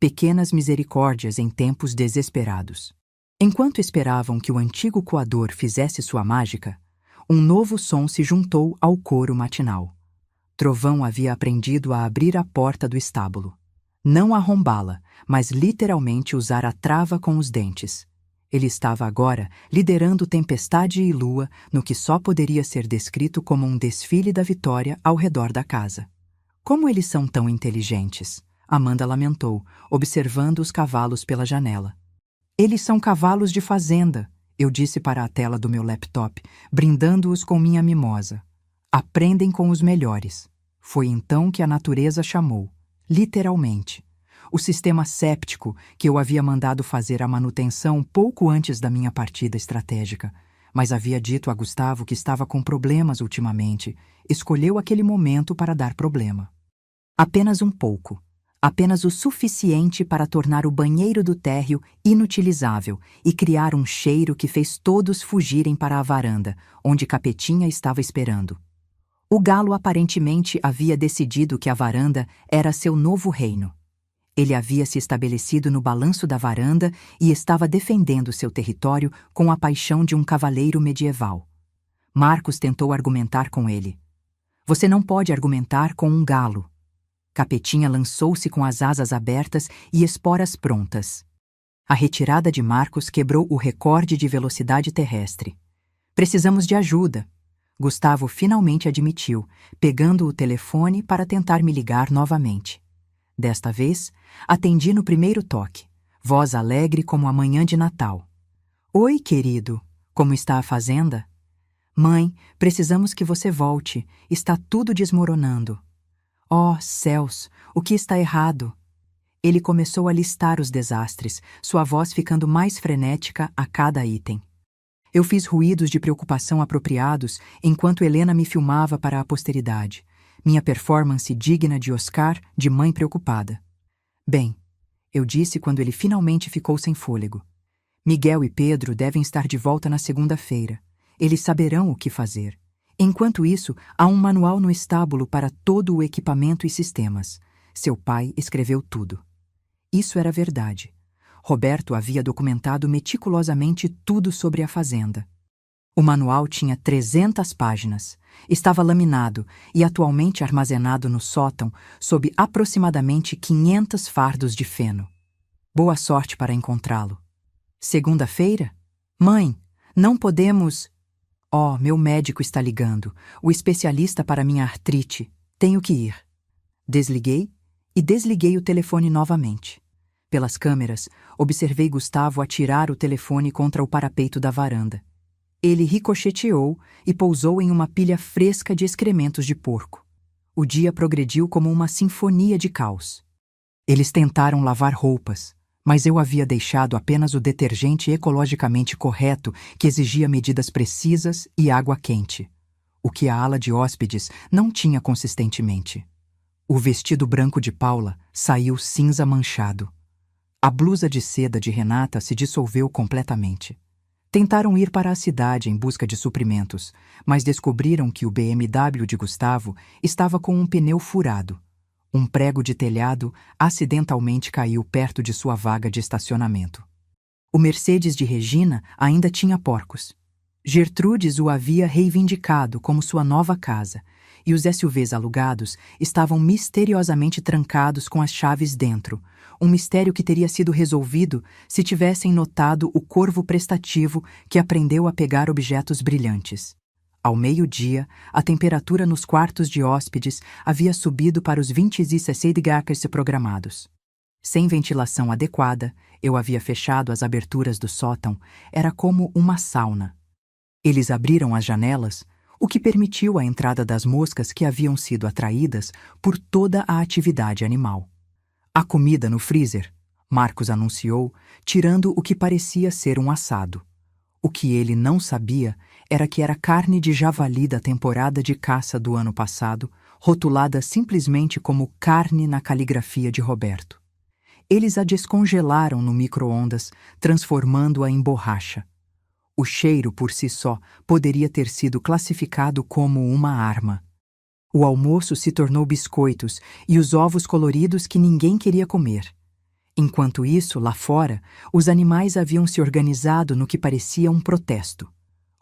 Pequenas misericórdias em tempos desesperados. Enquanto esperavam que o antigo coador fizesse sua mágica, um novo som se juntou ao coro matinal. Trovão havia aprendido a abrir a porta do estábulo. Não arrombá-la, mas literalmente usar a trava com os dentes. Ele estava agora liderando tempestade e lua no que só poderia ser descrito como um desfile da vitória ao redor da casa. "Como eles são tão inteligentes", Amanda lamentou, observando os cavalos pela janela. "Eles são cavalos de fazenda", eu disse para a tela do meu laptop, brindando-os com minha mimosa. "Aprendem com os melhores." Foi então que a natureza chamou, literalmente. O sistema séptico que eu havia mandado fazer a manutenção pouco antes da minha partida estratégica, mas havia dito a Gustavo que estava com problemas ultimamente, escolheu aquele momento para dar problema. Apenas um pouco. Apenas o suficiente para tornar o banheiro do térreo inutilizável e criar um cheiro que fez todos fugirem para a varanda, onde Capetinha estava esperando. O galo aparentemente havia decidido que a varanda era seu novo reino. Ele havia se estabelecido no balanço da varanda e estava defendendo seu território com a paixão de um cavaleiro medieval. Marcos tentou argumentar com ele. "Você não pode argumentar com um galo." Capetinha lançou-se com as asas abertas e esporas prontas. A retirada de Marcos quebrou o recorde de velocidade terrestre. "Precisamos de ajuda." Gustavo finalmente admitiu, pegando o telefone para tentar me ligar novamente. Desta vez, atendi no primeiro toque, voz alegre como a manhã de Natal. "Oi, querido, como está a fazenda?" "Mãe, precisamos que você volte, está tudo desmoronando." "Oh, céus, o que está errado?" Ele começou a listar os desastres, sua voz ficando mais frenética a cada item. Eu fiz ruídos de preocupação apropriados enquanto Helena me filmava para a posteridade. Minha performance digna de Oscar de mãe preocupada. "Bem", eu disse quando ele finalmente ficou sem fôlego. "Miguel e Pedro devem estar de volta na segunda-feira. Eles saberão o que fazer. Enquanto isso, há um manual no estábulo para todo o equipamento e sistemas. Seu pai escreveu tudo." Isso era verdade. Roberto havia documentado meticulosamente tudo sobre a fazenda. O manual tinha 300 páginas, estava laminado e atualmente armazenado no sótão sob aproximadamente 500 fardos de feno. Boa sorte para encontrá-lo. Segunda-feira? Mãe, não podemos... Oh, meu médico está ligando, o especialista para minha artrite. Tenho que ir. Desliguei e desliguei o telefone novamente. Pelas câmeras, observei Gustavo atirar o telefone contra o parapeito da varanda. Ele ricocheteou e pousou em uma pilha fresca de excrementos de porco. O dia progrediu como uma sinfonia de caos. Eles tentaram lavar roupas, mas eu havia deixado apenas o detergente ecologicamente correto que exigia medidas precisas e água quente, o que a ala de hóspedes não tinha consistentemente. O vestido branco de Paula saiu cinza manchado. A blusa de seda de Renata se dissolveu completamente. Tentaram ir para a cidade em busca de suprimentos, mas descobriram que o BMW de Gustavo estava com um pneu furado. Um prego de telhado acidentalmente caiu perto de sua vaga de estacionamento. O Mercedes de Regina ainda tinha porcos. Gertrudes o havia reivindicado como sua nova casa, e os SUVs alugados estavam misteriosamente trancados com as chaves dentro, um mistério que teria sido resolvido se tivessem notado o corvo prestativo que aprendeu a pegar objetos brilhantes. Ao meio-dia, a temperatura nos quartos de hóspedes havia subido para os 26 graus programados. Sem ventilação adequada, eu havia fechado as aberturas do sótão, era como uma sauna. Eles abriram as janelas, o que permitiu a entrada das moscas que haviam sido atraídas por toda a atividade animal. Há comida no freezer, Marcos anunciou, tirando o que parecia ser um assado. O que ele não sabia era que era carne de javali da temporada de caça do ano passado, rotulada simplesmente como carne na caligrafia de Roberto. Eles a descongelaram no micro-ondas, transformando-a em borracha. O cheiro por si só poderia ter sido classificado como uma arma. O almoço se tornou biscoitos e os ovos coloridos que ninguém queria comer. Enquanto isso, lá fora, os animais haviam se organizado no que parecia um protesto.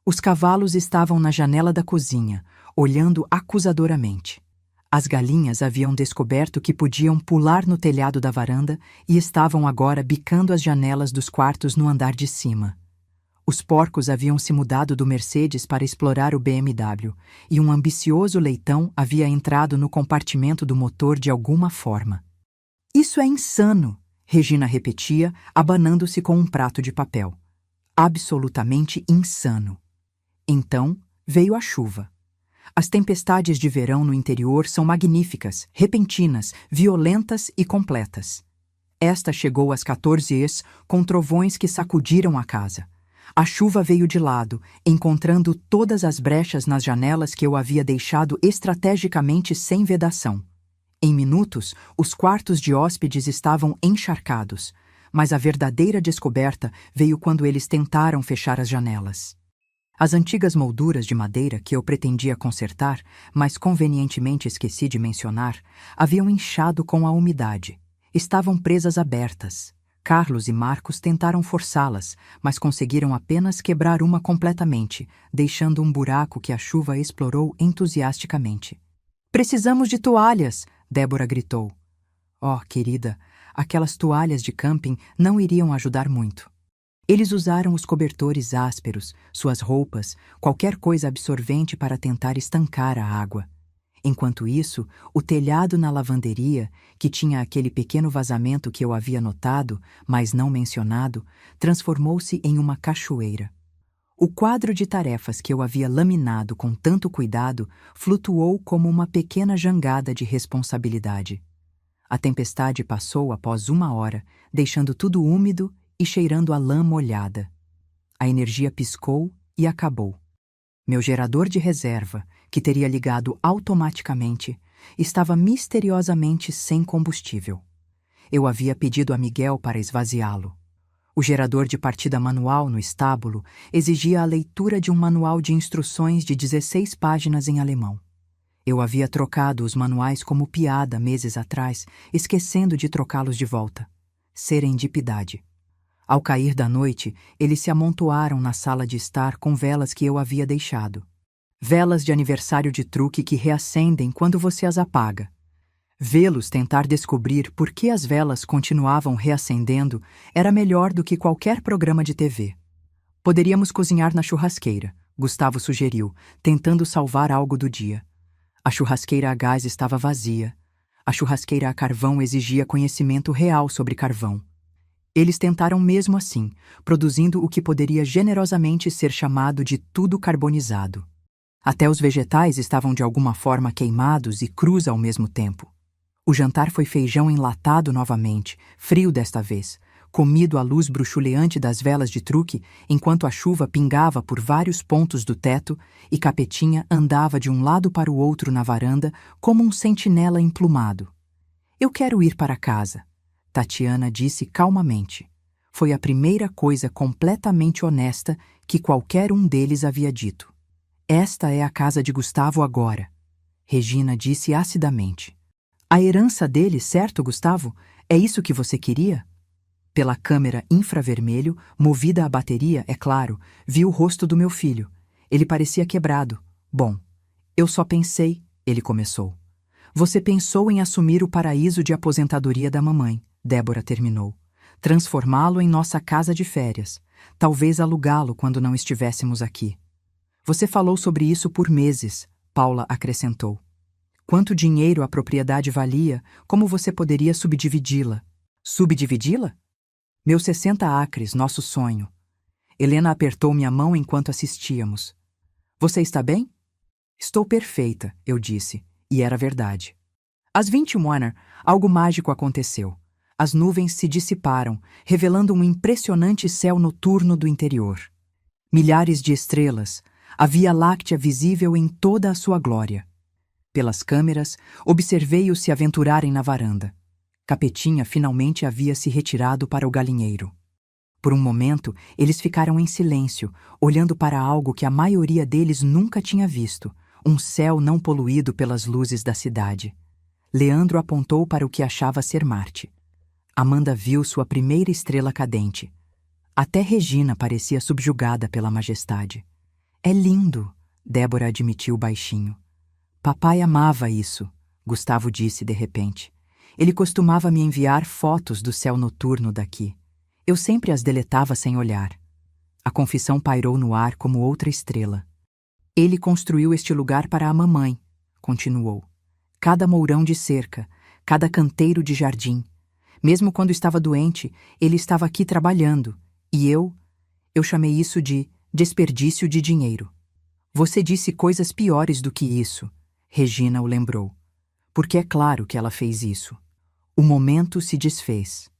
Os cavalos estavam na janela da cozinha, olhando acusadoramente. As galinhas haviam descoberto que podiam pular no telhado da varanda e estavam agora bicando as janelas dos quartos no andar de cima. Os porcos haviam se mudado do Mercedes para explorar o BMW, e um ambicioso leitão havia entrado no compartimento do motor de alguma forma. Isso é insano, Regina repetia, abanando-se com um prato de papel. Absolutamente insano. Então veio a chuva. As tempestades de verão no interior são magníficas, repentinas, violentas e completas. Esta chegou às 14h com trovões que sacudiram a casa. A chuva veio de lado, encontrando todas as brechas nas janelas que eu havia deixado estrategicamente sem vedação. Em minutos, os quartos de hóspedes estavam encharcados, mas a verdadeira descoberta veio quando eles tentaram fechar as janelas. As antigas molduras de madeira que eu pretendia consertar, mas convenientemente esqueci de mencionar, haviam inchado com a umidade. Estavam presas abertas. Carlos e Marcos tentaram forçá-las, mas conseguiram apenas quebrar uma completamente, deixando um buraco que a chuva explorou entusiasticamente. "Precisamos de toalhas!" Débora gritou. Oh, querida, aquelas toalhas de camping não iriam ajudar muito. Eles usaram os cobertores ásperos, suas roupas, qualquer coisa absorvente para tentar estancar a água. Enquanto isso, o telhado na lavanderia, que tinha aquele pequeno vazamento que eu havia notado, mas não mencionado, transformou-se em uma cachoeira. O quadro de tarefas que eu havia laminado com tanto cuidado flutuou como uma pequena jangada de responsabilidade. A tempestade passou após 1 hora, deixando tudo úmido e cheirando a lã molhada. A energia piscou e acabou. Meu gerador de reserva, que teria ligado automaticamente, estava misteriosamente sem combustível. Eu havia pedido a Miguel para esvaziá-lo. O gerador de partida manual no estábulo exigia a leitura de um manual de instruções de 16 páginas em alemão. Eu havia trocado os manuais como piada meses atrás, esquecendo de trocá-los de volta. serendipidade. Ao cair da noite, eles se amontoaram na sala de estar com velas que eu havia deixado. Velas de aniversário de truque que reacendem quando você as apaga. Vê-los tentar descobrir por que as velas continuavam reacendendo era melhor do que qualquer programa de TV. Poderíamos cozinhar na churrasqueira, Gustavo sugeriu, tentando salvar algo do dia. A churrasqueira a gás estava vazia. A churrasqueira a carvão exigia conhecimento real sobre carvão. Eles tentaram mesmo assim, produzindo o que poderia generosamente ser chamado de tudo carbonizado. Até os vegetais estavam de alguma forma queimados e crus ao mesmo tempo. O jantar foi feijão enlatado novamente, frio desta vez, comido à luz bruxuleante das velas de truque, enquanto a chuva pingava por vários pontos do teto e Capetinha andava de um lado para o outro na varanda como um sentinela emplumado. Eu quero ir para casa, Tatiana disse calmamente. Foi a primeira coisa completamente honesta que qualquer um deles havia dito. Esta é a casa de Gustavo agora, Regina disse acidamente. A herança dele, certo, Gustavo? É isso que você queria? Pela câmera infravermelho, movida à bateria, é claro, vi o rosto do meu filho. Ele parecia quebrado. Bom, eu só pensei, ele começou. Você pensou em assumir o paraíso de aposentadoria da mamãe, Débora terminou. Transformá-lo em nossa casa de férias. Talvez alugá-lo quando não estivéssemos aqui. Você falou sobre isso por meses, Paula acrescentou. Quanto dinheiro a propriedade valia, como você poderia subdividi-la? Subdividi-la? Meus 60 acres, nosso sonho. Helena apertou minha mão enquanto assistíamos. Você está bem? Estou perfeita, eu disse, e era verdade. Às 21h, algo mágico aconteceu. As nuvens se dissiparam, revelando um impressionante céu noturno do interior. Milhares de estrelas, a Via Láctea visível em toda a sua glória. Pelas câmeras, observei-os se aventurarem na varanda. Capetinha finalmente havia se retirado para o galinheiro. Por um momento, eles ficaram em silêncio, olhando para algo que a maioria deles nunca tinha visto, um céu não poluído pelas luzes da cidade. Leandro apontou para o que achava ser Marte. Amanda viu sua primeira estrela cadente. Até Regina parecia subjugada pela majestade. É lindo, Débora admitiu baixinho. Papai amava isso, Gustavo disse de repente. Ele costumava me enviar fotos do céu noturno daqui. Eu sempre as deletava sem olhar. A confissão pairou no ar como outra estrela. Ele construiu este lugar para a mamãe, continuou. Cada mourão de cerca, cada canteiro de jardim. Mesmo quando estava doente, ele estava aqui trabalhando. E eu chamei isso de desperdício de dinheiro. Você disse coisas piores do que isso, Regina o lembrou. Porque é claro que ela fez isso. O momento se desfez.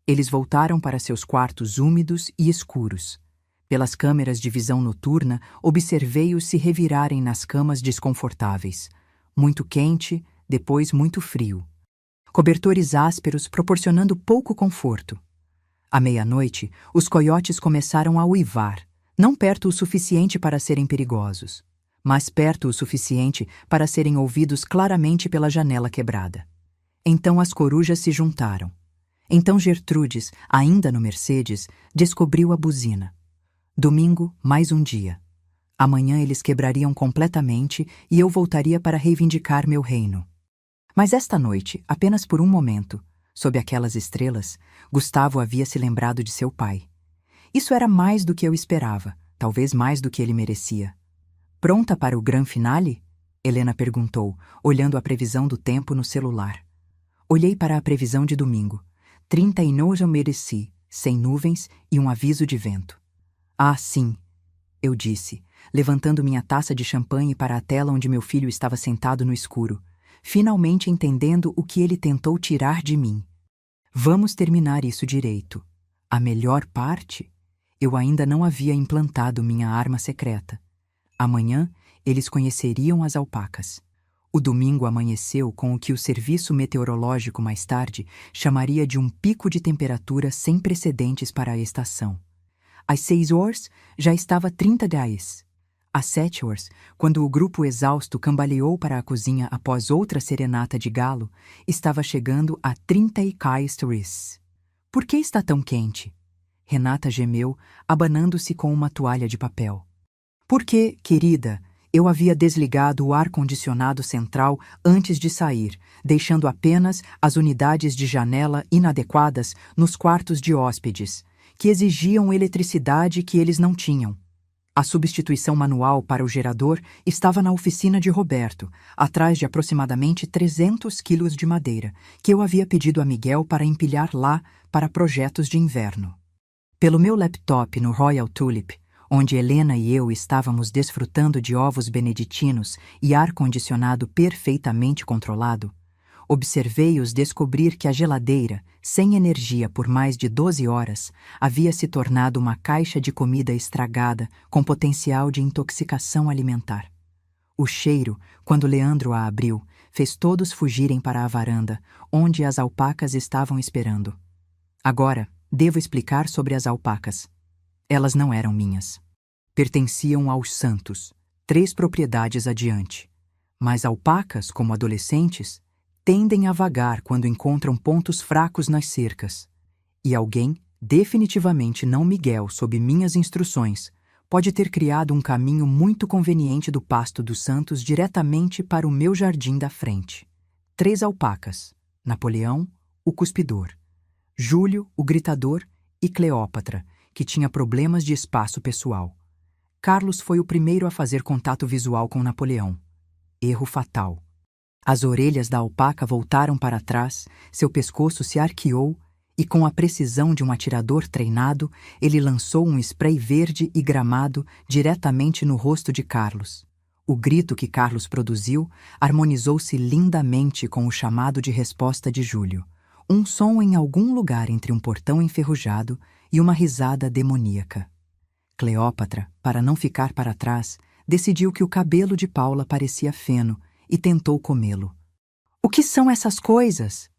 Eles voltaram para seus quartos úmidos e escuros. Pelas câmeras de visão noturna, observei-os se revirarem nas camas desconfortáveis. Muito quente, depois muito frio. Cobertores ásperos proporcionando pouco conforto. À meia-noite, os coiotes começaram a uivar, não perto o suficiente para serem perigosos, mas perto o suficiente para serem ouvidos claramente pela janela quebrada. Então as corujas se juntaram. Então Gertrudes, ainda no Mercedes, descobriu a buzina. Domingo, mais um dia. Amanhã eles quebrariam completamente e eu voltaria para reivindicar meu reino. Mas esta noite, apenas por um momento, sob aquelas estrelas, Gustavo havia se lembrado de seu pai. Isso era mais do que eu esperava, talvez mais do que ele merecia. Pronta para o gran finale? Helena perguntou, olhando a previsão do tempo no celular. Olhei para a previsão de domingo. 39 mereci, sem nuvens e um aviso de vento. Ah, sim, eu disse, levantando minha taça de champanhe para a tela onde meu filho estava sentado no escuro, finalmente entendendo o que ele tentou tirar de mim. Vamos terminar isso direito. A melhor parte? Eu ainda não havia implantado minha arma secreta. Amanhã, eles conheceriam as alpacas. O domingo amanheceu com o que o serviço meteorológico mais tarde chamaria de um pico de temperatura sem precedentes para a estação. Às 6h já estava 30 graus. Às 7h, quando o grupo exausto cambaleou para a cozinha após outra serenata de galo, estava chegando a 30 graus. Por que está tão quente? Renata gemeu, abanando-se com uma toalha de papel. Porque, querida, eu havia desligado o ar-condicionado central antes de sair, deixando apenas as unidades de janela inadequadas nos quartos de hóspedes, que exigiam eletricidade que eles não tinham. A substituição manual para o gerador estava na oficina de Roberto, atrás de aproximadamente 300 quilos de madeira, que eu havia pedido a Miguel para empilhar lá para projetos de inverno. Pelo meu laptop no Royal Tulip, onde Helena e eu estávamos desfrutando de ovos beneditinos e ar-condicionado perfeitamente controlado, observei-os descobrir que a geladeira, sem energia por mais de 12 horas, havia se tornado uma caixa de comida estragada com potencial de intoxicação alimentar. O cheiro, quando Leandro a abriu, fez todos fugirem para a varanda, onde as alpacas estavam esperando. Agora, devo explicar sobre as alpacas. Elas não eram minhas. Pertenciam aos Santos, 3 propriedades adiante. Mas alpacas, como adolescentes, tendem a vagar quando encontram pontos fracos nas cercas. E alguém, definitivamente não Miguel sob minhas instruções, pode ter criado um caminho muito conveniente do pasto dos Santos diretamente para o meu jardim da frente. 3 alpacas: Napoleão, o cuspidor; Júlio, o gritador; e Cleópatra, que tinha problemas de espaço pessoal. Carlos foi o primeiro a fazer contato visual com Napoleão. Erro fatal. As orelhas da alpaca voltaram para trás, seu pescoço se arqueou e, com a precisão de um atirador treinado, ele lançou um spray verde e gramado diretamente no rosto de Carlos. O grito que Carlos produziu harmonizou-se lindamente com o chamado de resposta de Júlio, um som em algum lugar entre um portão enferrujado e uma risada demoníaca. Cleópatra, para não ficar para trás, decidiu que o cabelo de Paula parecia feno e tentou comê-lo. "O que são essas coisas?"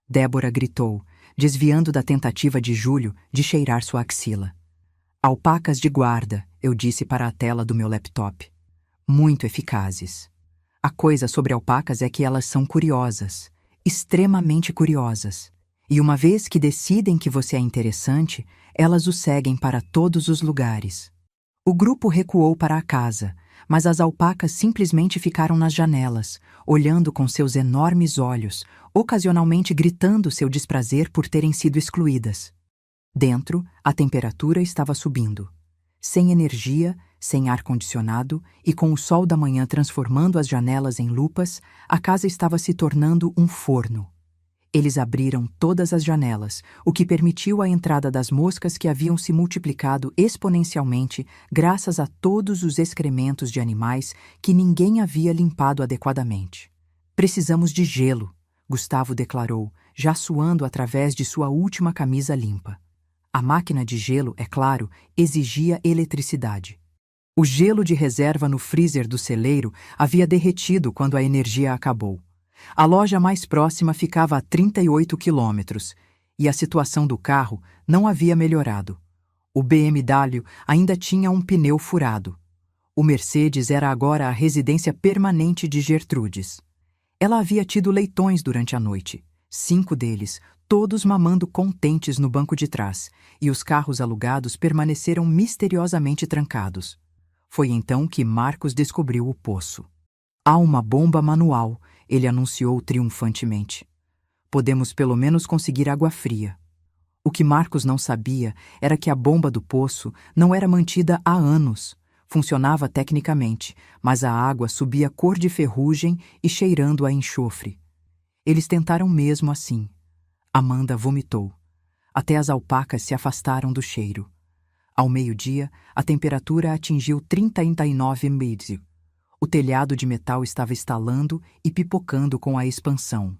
Débora gritou, desviando da tentativa de Júlio de cheirar sua axila. "Alpacas de guarda", eu disse para a tela do meu laptop. "Muito eficazes. A coisa sobre alpacas é que elas são curiosas, extremamente curiosas. E uma vez que decidem que você é interessante, elas o seguem para todos os lugares." O grupo recuou para a casa, mas as alpacas simplesmente ficaram nas janelas, olhando com seus enormes olhos, ocasionalmente gritando seu desprazer por terem sido excluídas. Dentro, a temperatura estava subindo. Sem energia, sem ar-condicionado e com o sol da manhã transformando as janelas em lupas, a casa estava se tornando um forno. Eles abriram todas as janelas, o que permitiu a entrada das moscas que haviam se multiplicado exponencialmente graças a todos os excrementos de animais que ninguém havia limpado adequadamente. "Precisamos de gelo", Gustavo declarou, já suando através de sua última camisa limpa. A máquina de gelo, é claro, exigia eletricidade. O gelo de reserva no freezer do celeiro havia derretido quando a energia acabou. A loja mais próxima ficava a 38 quilômetros, e a situação do carro não havia melhorado. O BMW ainda tinha um pneu furado. O Mercedes era agora a residência permanente de Gertrudes. Ela havia tido leitões durante a noite, 5 deles, todos mamando contentes no banco de trás, e os carros alugados permaneceram misteriosamente trancados. Foi então que Marcos descobriu o poço. "Há uma bomba manual", ele anunciou triunfantemente. "Podemos pelo menos conseguir água fria." O que Marcos não sabia era que a bomba do poço não era mantida há anos. Funcionava tecnicamente, mas a água subia cor de ferrugem e cheirando a enxofre. Eles tentaram mesmo assim. Amanda vomitou. Até as alpacas se afastaram do cheiro. Ao meio-dia, a temperatura atingiu 39°. O telhado de metal estava estalando e pipocando com a expansão.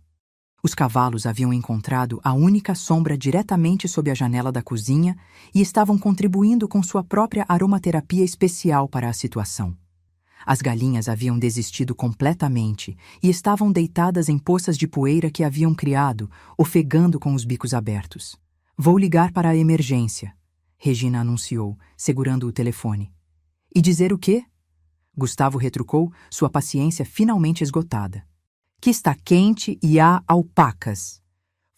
Os cavalos haviam encontrado a única sombra diretamente sob a janela da cozinha e estavam contribuindo com sua própria aromaterapia especial para a situação. As galinhas haviam desistido completamente e estavam deitadas em poças de poeira que haviam criado, ofegando com os bicos abertos. "Vou ligar para a emergência", Regina anunciou, segurando o telefone. "E dizer o quê?" Gustavo retrucou, sua paciência finalmente esgotada. "Que está quente e há alpacas."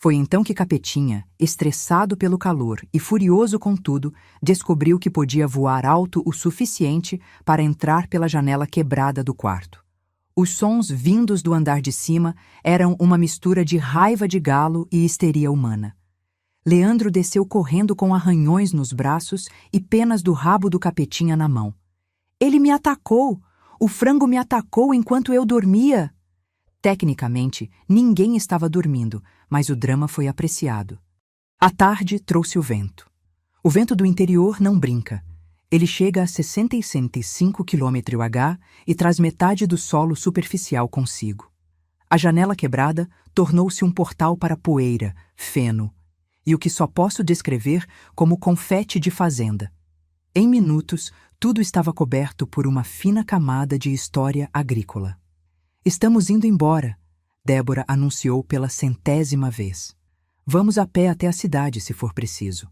Foi então que Capetinha, estressado pelo calor e furioso com tudo, descobriu que podia voar alto o suficiente para entrar pela janela quebrada do quarto. Os sons vindos do andar de cima eram uma mistura de raiva de galo e histeria humana. Leandro desceu correndo com arranhões nos braços e penas do rabo do Capetinha na mão. Ele me atacou! O frango me atacou enquanto eu dormia! Tecnicamente, ninguém estava dormindo, mas o drama foi apreciado. A tarde trouxe o vento. O vento do interior não brinca. Ele chega a 65 km/h e traz metade do solo superficial consigo. A janela quebrada tornou-se um portal para poeira, feno, e o que só posso descrever como confete de fazenda. Em minutos, tudo estava coberto por uma fina camada de história agrícola. Estamos indo embora, Débora anunciou pela 100ª vez. Vamos a pé até a cidade, se for preciso.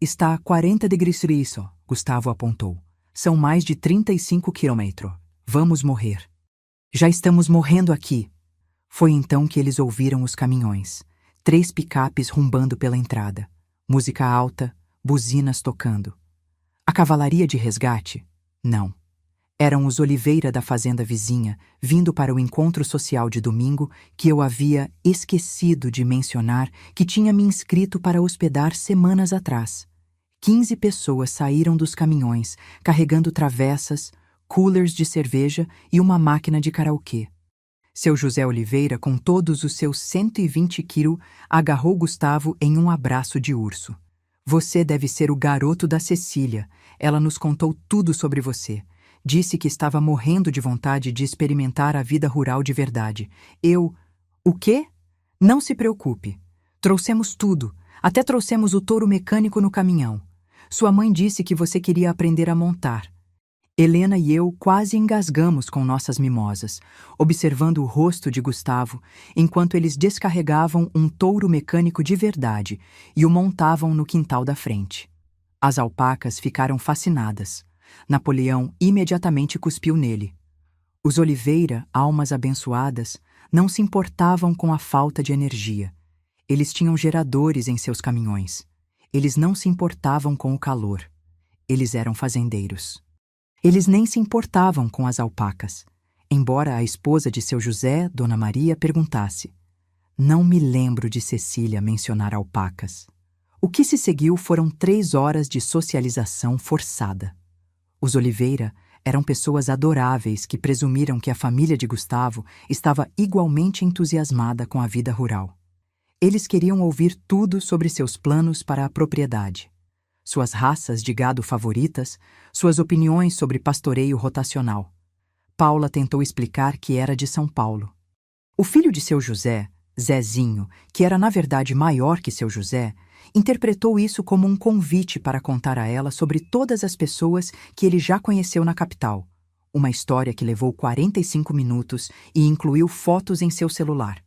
Está a 40 degrees Celsius, Gustavo apontou. São mais de 35 quilômetros. Vamos morrer. Já estamos morrendo aqui. Foi então que eles ouviram os caminhões. 3 picapes rumbando pela entrada. Música alta, buzinas tocando. A cavalaria de resgate? Não. Eram os Oliveira da fazenda vizinha, vindo para o encontro social de domingo que eu havia esquecido de mencionar que tinha me inscrito para hospedar semanas atrás. 15 pessoas saíram dos caminhões, carregando travessas, coolers de cerveja e uma máquina de karaokê. Seu José Oliveira, com todos os seus 120 quilos, agarrou Gustavo em um abraço de urso. Você deve ser o garoto da Cecília. Ela nos contou tudo sobre você. Disse que estava morrendo de vontade de experimentar a vida rural de verdade. O quê? Não se preocupe. Trouxemos tudo. Até trouxemos o touro mecânico no caminhão. Sua mãe disse que você queria aprender a montar. Helena e eu quase engasgamos com nossas mimosas, observando o rosto de Gustavo, enquanto eles descarregavam um touro mecânico de verdade e o montavam no quintal da frente. As alpacas ficaram fascinadas. Napoleão imediatamente cuspiu nele. Os Oliveira, almas abençoadas, não se importavam com a falta de energia. Eles tinham geradores em seus caminhões. Eles não se importavam com o calor. Eles eram fazendeiros. Eles nem se importavam com as alpacas, embora a esposa de seu José, Dona Maria, perguntasse. Não me lembro de Cecília mencionar alpacas. O que se seguiu foram 3 horas de socialização forçada. Os Oliveira eram pessoas adoráveis que presumiram que a família de Gustavo estava igualmente entusiasmada com a vida rural. Eles queriam ouvir tudo sobre seus planos para a propriedade, suas raças de gado favoritas, suas opiniões sobre pastoreio rotacional. Paula tentou explicar que era de São Paulo. O filho de seu José, Zezinho, que era na verdade maior que seu José, interpretou isso como um convite para contar a ela sobre todas as pessoas que ele já conheceu na capital. Uma história que levou 45 minutos e incluiu fotos em seu celular.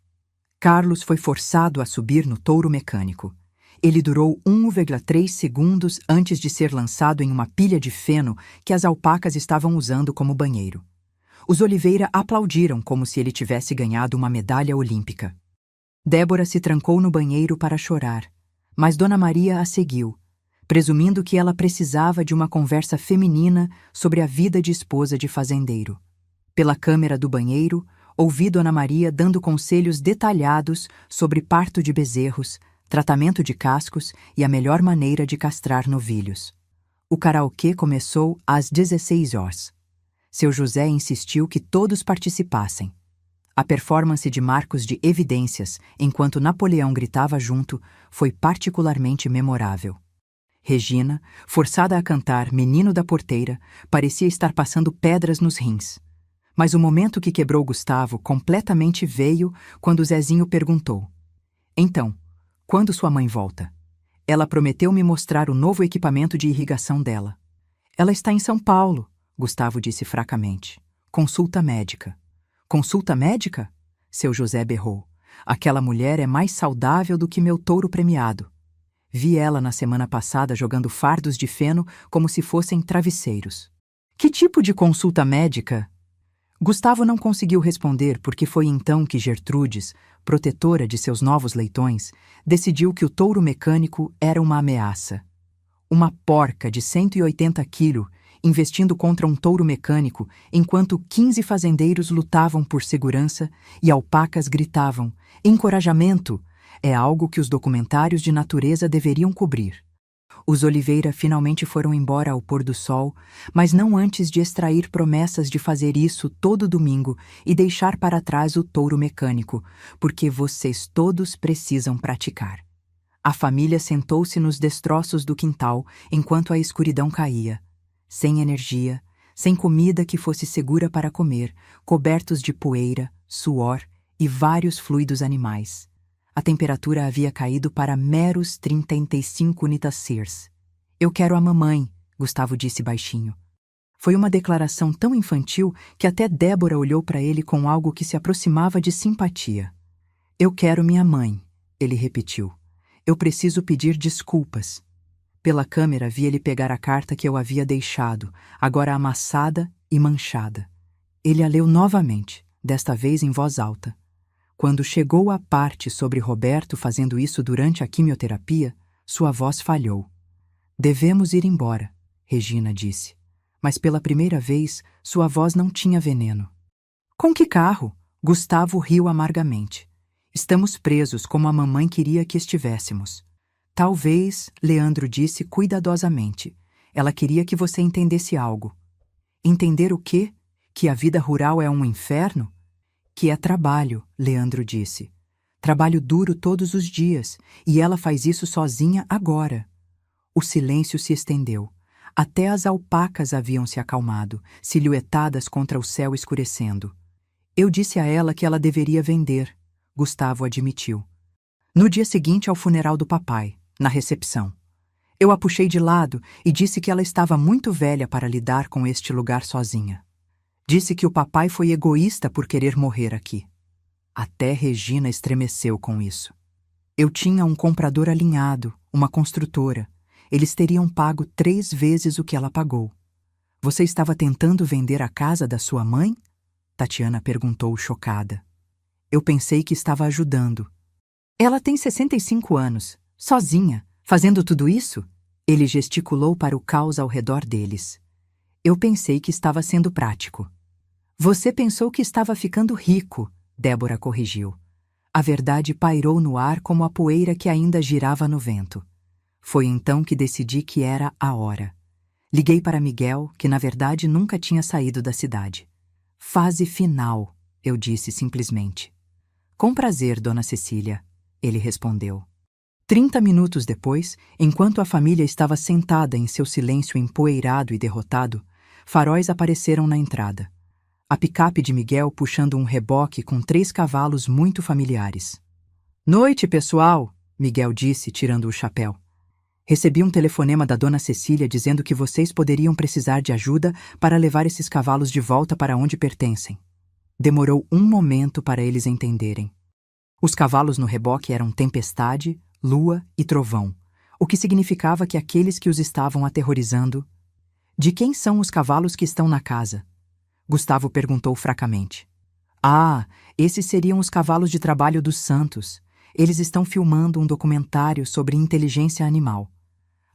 Carlos foi forçado a subir no touro mecânico. Ele durou 1,3 segundos antes de ser lançado em uma pilha de feno que as alpacas estavam usando como banheiro. Os Oliveira aplaudiram como se ele tivesse ganhado uma medalha olímpica. Débora se trancou no banheiro para chorar, mas Dona Maria a seguiu, presumindo que ela precisava de uma conversa feminina sobre a vida de esposa de fazendeiro. Pela câmera do banheiro, ouvi Dona Maria dando conselhos detalhados sobre parto de bezerros, tratamento de cascos e a melhor maneira de castrar novilhos. O karaokê começou às 16 horas. Seu José insistiu que todos participassem. A performance de Marcos de Evidências, enquanto Napoleão gritava junto, foi particularmente memorável. Regina, forçada a cantar Menino da Porteira, parecia estar passando pedras nos rins. Mas o momento que quebrou Gustavo completamente veio quando Zezinho perguntou: Então, quando sua mãe volta? Ela prometeu me mostrar o novo equipamento de irrigação dela. Ela está em São Paulo, Gustavo disse fracamente. Consulta médica. Consulta médica? Seu José berrou. Aquela mulher é mais saudável do que meu touro premiado. Vi ela na semana passada jogando fardos de feno como se fossem travesseiros. Que tipo de consulta médica? Gustavo não conseguiu responder porque foi então que Gertrudes, protetora de seus novos leitões, decidiu que o touro mecânico era uma ameaça. Uma porca de 180 quilos investindo contra um touro mecânico enquanto 15 fazendeiros lutavam por segurança e alpacas gritavam: "Encorajamento!" É algo que os documentários de natureza deveriam cobrir. Os Oliveira finalmente foram embora ao pôr do sol, mas não antes de extrair promessas de fazer isso todo domingo e deixar para trás o touro mecânico, porque vocês todos precisam praticar. A família sentou-se nos destroços do quintal enquanto a escuridão caía. Sem energia, sem comida que fosse segura para comer, cobertos de poeira, suor e vários fluidos animais. A temperatura havia caído para meros 35 Celsius. "Eu quero a mamãe", Gustavo disse baixinho. Foi uma declaração tão infantil que até Débora olhou para ele com algo que se aproximava de simpatia. "Eu quero minha mãe", ele repetiu. "Eu preciso pedir desculpas." Pela câmera vi ele pegar a carta que eu havia deixado, agora amassada e manchada. Ele a leu novamente, desta vez em voz alta. Quando chegou à parte sobre Roberto fazendo isso durante a quimioterapia, sua voz falhou. "Devemos ir embora", Regina disse. Mas pela primeira vez, sua voz não tinha veneno. "Com que carro?" Gustavo riu amargamente. "Estamos presos como a mamãe queria que estivéssemos." "Talvez", Leandro disse cuidadosamente. "Ela queria que você entendesse algo." "Entender o quê? Que a vida rural é um inferno?" "Que é trabalho", Leandro disse. "Trabalho duro todos os dias, e ela faz isso sozinha agora." O silêncio se estendeu. Até as alpacas haviam se acalmado, silhuetadas contra o céu escurecendo. "Eu disse a ela que ela deveria vender", Gustavo admitiu. "No dia seguinte ao funeral do papai, na recepção. Eu a puxei de lado e disse que ela estava muito velha para lidar com este lugar sozinha. Disse que o papai foi egoísta por querer morrer aqui." Até Regina estremeceu com isso. "Eu tinha um comprador alinhado, uma construtora. Eles teriam pago 3 vezes o que ela pagou." "Você estava tentando vender a casa da sua mãe?" Tatiana perguntou chocada. "Eu pensei que estava ajudando." "Ela tem 65 anos, sozinha, fazendo tudo isso?" Ele gesticulou para o caos ao redor deles. "Eu pensei que estava sendo prático." "Você pensou que estava ficando rico", Débora corrigiu. A verdade pairou no ar como a poeira que ainda girava no vento. Foi então que decidi que era a hora. Liguei para Miguel, que na verdade nunca tinha saído da cidade. "Fase final", eu disse simplesmente. "Com prazer, Dona Cecília", ele respondeu. 30 minutos depois, enquanto a família estava sentada em seu silêncio empoeirado e derrotado, faróis apareceram na entrada. A picape de Miguel puxando um reboque com 3 cavalos muito familiares. "Noite, pessoal", Miguel disse, tirando o chapéu. "Recebi um telefonema da Dona Cecília dizendo que vocês poderiam precisar de ajuda para levar esses cavalos de volta para onde pertencem." Demorou um momento para eles entenderem. Os cavalos no reboque eram tempestade, lua e trovão, o que significava que aqueles que os estavam aterrorizando... "De quem são os cavalos que estão na casa?" Gustavo perguntou fracamente. "Ah, esses seriam os cavalos de trabalho dos Santos. Eles estão filmando um documentário sobre inteligência animal.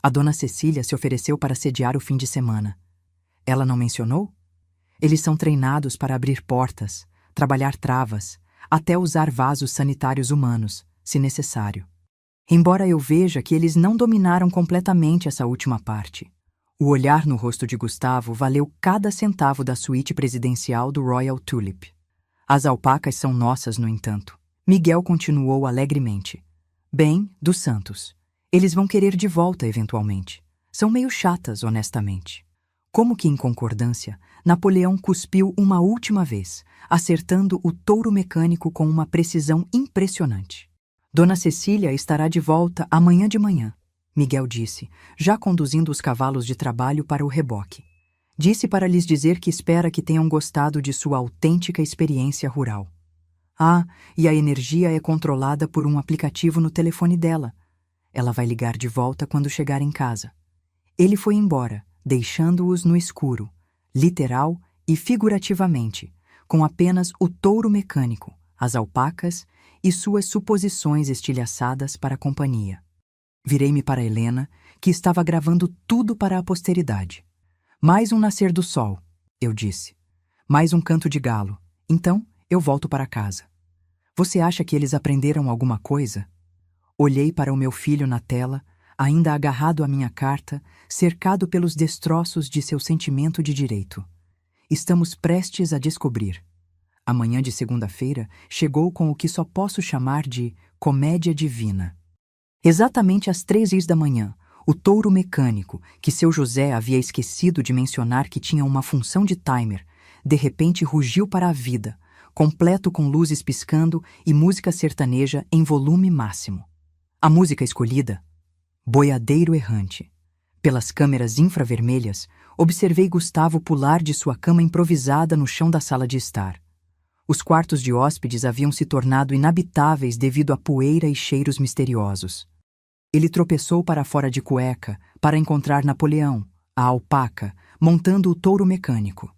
A Dona Cecília se ofereceu para sediar o fim de semana." "Ela não mencionou?" "Eles são treinados para abrir portas, trabalhar travas, até usar vasos sanitários humanos, se necessário. Embora eu veja que eles não dominaram completamente essa última parte." O olhar no rosto de Gustavo valeu cada centavo da suíte presidencial do Royal Tulip. "As alpacas são nossas, no entanto." Miguel continuou alegremente. "Bem, dos Santos. Eles vão querer de volta eventualmente. São meio chatas, honestamente." Como que em concordância, Napoleão cuspiu uma última vez, acertando o touro mecânico com uma precisão impressionante. "Dona Cecília estará de volta amanhã de manhã", Miguel disse, já conduzindo os cavalos de trabalho para o reboque. "Disse para lhes dizer que espera que tenham gostado de sua autêntica experiência rural." "Ah, e a energia é controlada por um aplicativo no telefone dela. Ela vai ligar de volta quando chegar em casa." Ele foi embora, deixando-os no escuro, literal e figurativamente, com apenas o touro mecânico, as alpacas e suas suposições estilhaçadas para a companhia. Virei-me para Helena, que estava gravando tudo para a posteridade. Mais um nascer do sol, eu disse. Mais um canto de galo. Então, eu volto para casa. Você acha que eles aprenderam alguma coisa? Olhei para o meu filho na tela, ainda agarrado à minha carta, cercado pelos destroços de seu sentimento de direito. Estamos prestes a descobrir. A manhã de segunda-feira chegou com o que só posso chamar de comédia divina. Exatamente às 3h da manhã, o touro mecânico, que seu José havia esquecido de mencionar que tinha uma função de timer, de repente rugiu para a vida, completo com luzes piscando e música sertaneja em volume máximo. A música escolhida? Boiadeiro Errante. Pelas câmeras infravermelhas, observei Gustavo pular de sua cama improvisada no chão da sala de estar. Os quartos de hóspedes haviam se tornado inabitáveis devido a poeira e cheiros misteriosos. Ele tropeçou para fora de cueca para encontrar Napoleão, a alpaca, montando o touro mecânico.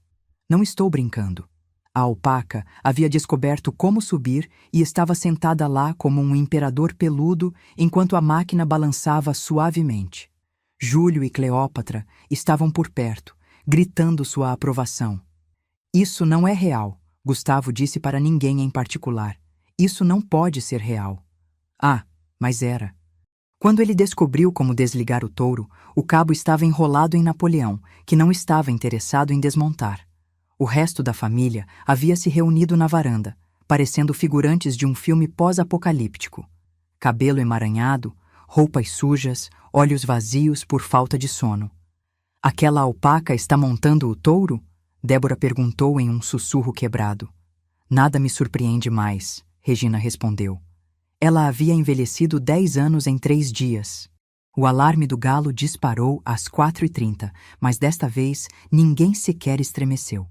Não estou brincando. A alpaca havia descoberto como subir e estava sentada lá como um imperador peludo enquanto a máquina balançava suavemente. Júlio e Cleópatra estavam por perto, gritando sua aprovação. Isso não é real, Gustavo disse para ninguém em particular. Isso não pode ser real. Ah, mas era. Quando ele descobriu como desligar o touro, o cabo estava enrolado em Napoleão, que não estava interessado em desmontar. O resto da família havia se reunido na varanda, parecendo figurantes de um filme pós-apocalíptico. Cabelo emaranhado, roupas sujas, olhos vazios por falta de sono. Aquela alpaca está montando o touro? Débora perguntou em um sussurro quebrado. Nada me surpreende mais, Regina respondeu. Ela havia envelhecido 10 anos em 3 dias. O alarme do galo disparou às 4h30, mas desta vez ninguém sequer estremeceu.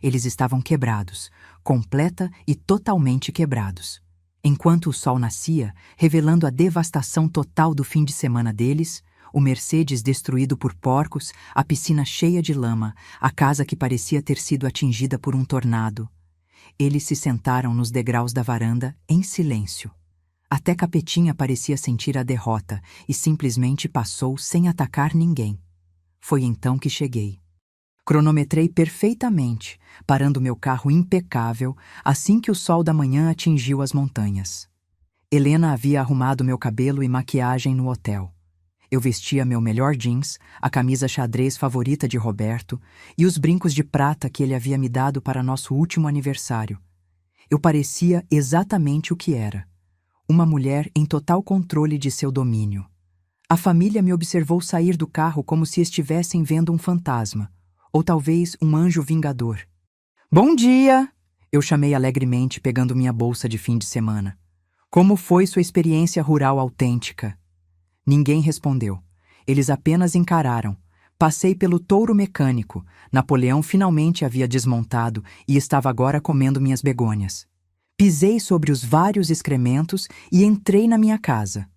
Eles estavam quebrados, completa e totalmente quebrados. Enquanto o sol nascia, revelando a devastação total do fim de semana deles, o Mercedes destruído por porcos, a piscina cheia de lama, a casa que parecia ter sido atingida por um tornado. Eles se sentaram nos degraus da varanda, em silêncio. Até Capetinha parecia sentir a derrota e simplesmente passou sem atacar ninguém. Foi então que cheguei. Cronometrei perfeitamente, parando meu carro impecável assim que o sol da manhã atingiu as montanhas. Helena havia arrumado meu cabelo e maquiagem no hotel. Eu vestia meu melhor jeans, a camisa xadrez favorita de Roberto e os brincos de prata que ele havia me dado para nosso último aniversário. Eu parecia exatamente o que era. Uma mulher em total controle de seu domínio. A família me observou sair do carro como se estivessem vendo um fantasma, ou talvez um anjo vingador. Bom dia! Eu chamei alegremente, pegando minha bolsa de fim de semana. Como foi sua experiência rural autêntica? Ninguém respondeu. Eles apenas encararam. Passei pelo touro mecânico. Napoleão finalmente havia desmontado e estava agora comendo minhas begônias. Pisei sobre os vários excrementos e entrei na minha casa.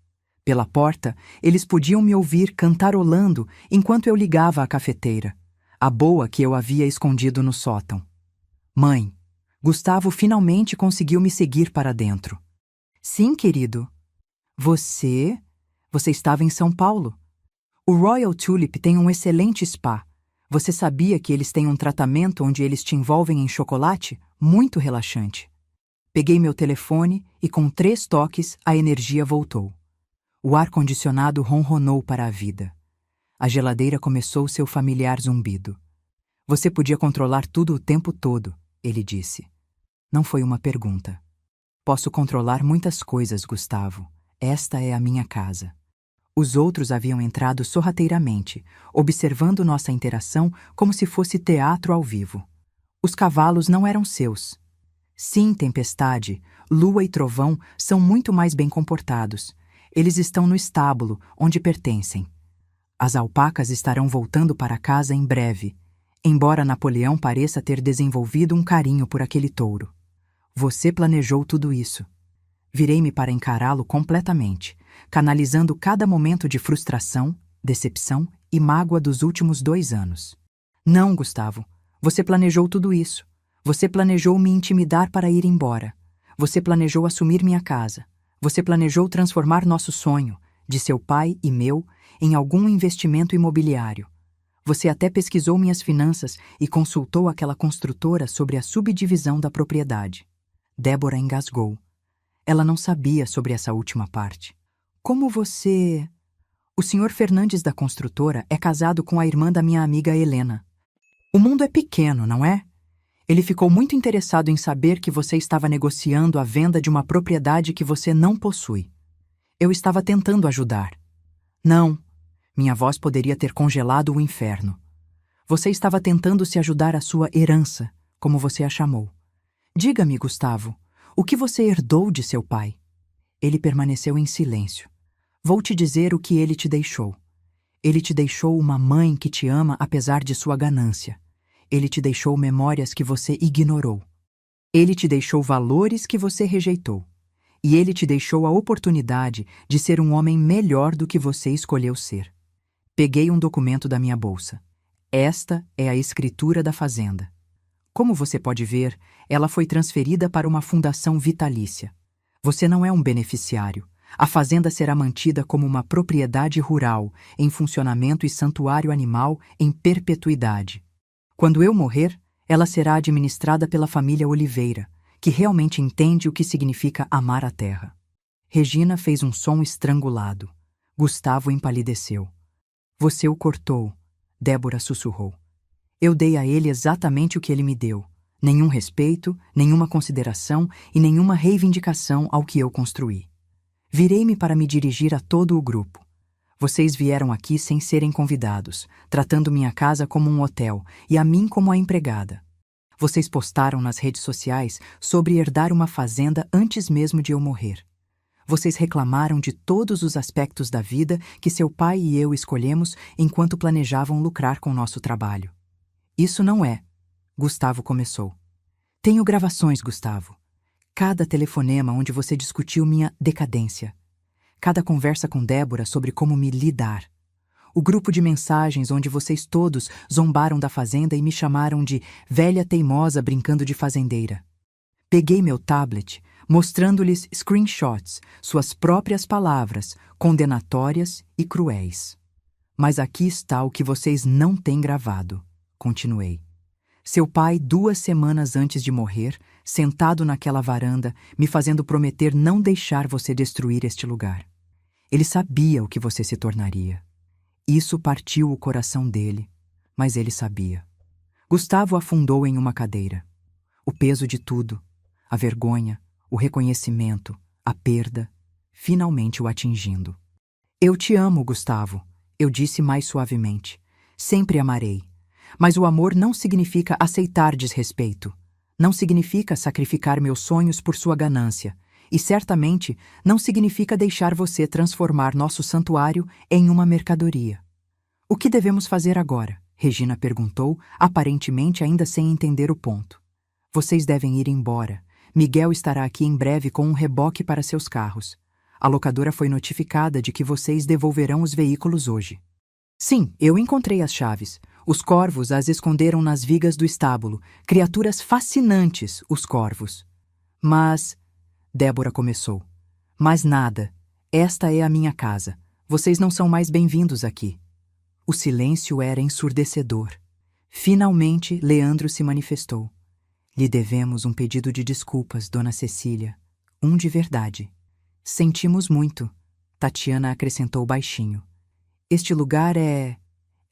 Pela porta, eles podiam me ouvir cantarolando enquanto eu ligava a cafeteira, a boa que eu havia escondido no sótão. Mãe, Gustavo finalmente conseguiu me seguir para dentro. Sim, querido. Você estava em São Paulo. O Royal Tulip tem um excelente spa. Você sabia que eles têm um tratamento onde eles te envolvem em chocolate? Muito relaxante. Peguei meu telefone e com 3 toques a energia voltou. O ar-condicionado ronronou para a vida. A geladeira começou seu familiar zumbido. Você podia controlar tudo o tempo todo, ele disse. Não foi uma pergunta. Posso controlar muitas coisas, Gustavo. Esta é a minha casa. Os outros haviam entrado sorrateiramente, observando nossa interação como se fosse teatro ao vivo. Os cavalos não eram seus. Sim, tempestade, lua e trovão são muito mais bem comportados. Eles estão no estábulo, onde pertencem. As alpacas estarão voltando para casa em breve, embora Napoleão pareça ter desenvolvido um carinho por aquele touro. Você planejou tudo isso. Virei-me para encará-lo completamente, canalizando cada momento de frustração, decepção e mágoa dos últimos 2 anos. Não, Gustavo, você planejou tudo isso. Você planejou me intimidar para ir embora. Você planejou assumir minha casa. Você planejou transformar nosso sonho, de seu pai e meu, em algum investimento imobiliário. Você até pesquisou minhas finanças e consultou aquela construtora sobre a subdivisão da propriedade. Débora engasgou. Ela não sabia sobre essa última parte. Como você... O senhor Fernandes da construtora é casado com a irmã da minha amiga Helena. O mundo é pequeno, não é? Ele ficou muito interessado em saber que você estava negociando a venda de uma propriedade que você não possui. Eu estava tentando ajudar. Não, minha voz poderia ter congelado o inferno. Você estava tentando se ajudar à sua herança, como você a chamou. Diga-me, Gustavo, o que você herdou de seu pai? Ele permaneceu em silêncio. Vou te dizer o que ele te deixou. Ele te deixou uma mãe que te ama apesar de sua ganância. Ele te deixou memórias que você ignorou. Ele te deixou valores que você rejeitou. E ele te deixou a oportunidade de ser um homem melhor do que você escolheu ser. Peguei um documento da minha bolsa. Esta é a escritura da fazenda. Como você pode ver, ela foi transferida para uma fundação vitalícia. Você não é um beneficiário. A fazenda será mantida como uma propriedade rural, em funcionamento e santuário animal em perpetuidade. Quando eu morrer, ela será administrada pela família Oliveira, que realmente entende o que significa amar a terra. Regina fez um som estrangulado. Gustavo empalideceu. Você o cortou, Débora sussurrou. Eu dei a ele exatamente o que ele me deu. Nenhum respeito, nenhuma consideração e nenhuma reivindicação ao que eu construí. Virei-me para me dirigir a todo o grupo. Vocês vieram aqui sem serem convidados, tratando minha casa como um hotel e a mim como a empregada. Vocês postaram nas redes sociais sobre herdar uma fazenda antes mesmo de eu morrer. Vocês reclamaram de todos os aspectos da vida que seu pai e eu escolhemos enquanto planejavam lucrar com nosso trabalho. Isso não é. Gustavo começou. Tenho gravações, Gustavo. Cada telefonema onde você discutiu minha decadência. Cada conversa com Débora sobre como me lidar. O grupo de mensagens onde vocês todos zombaram da fazenda e me chamaram de velha teimosa brincando de fazendeira. Peguei meu tablet, mostrando-lhes screenshots, suas próprias palavras, condenatórias e cruéis. Mas aqui está o que vocês não têm gravado, continuei. Seu pai, 2 semanas antes de morrer, sentado naquela varanda, me fazendo prometer não deixar você destruir este lugar. Ele sabia o que você se tornaria. Isso partiu o coração dele, mas ele sabia. Gustavo afundou em uma cadeira. O peso de tudo, a vergonha, o reconhecimento, a perda, finalmente o atingindo. Eu te amo, Gustavo, eu disse mais suavemente. Sempre amarei. Mas o amor não significa aceitar desrespeito. Não significa sacrificar meus sonhos por sua ganância. E certamente não significa deixar você transformar nosso santuário em uma mercadoria. O que devemos fazer agora? Regina perguntou, aparentemente ainda sem entender o ponto. Vocês devem ir embora. Miguel estará aqui em breve com um reboque para seus carros. A locadora foi notificada de que vocês devolverão os veículos hoje. Sim, eu encontrei as chaves. Os corvos as esconderam nas vigas do estábulo. Criaturas fascinantes, os corvos. Mas... Débora começou. Mas nada. Esta é a minha casa. Vocês não são mais bem-vindos aqui. O silêncio era ensurdecedor. Finalmente, Leandro se manifestou. Lhe devemos um pedido de desculpas, Dona Cecília. Um de verdade. Sentimos muito, Tatiana acrescentou baixinho. Este lugar é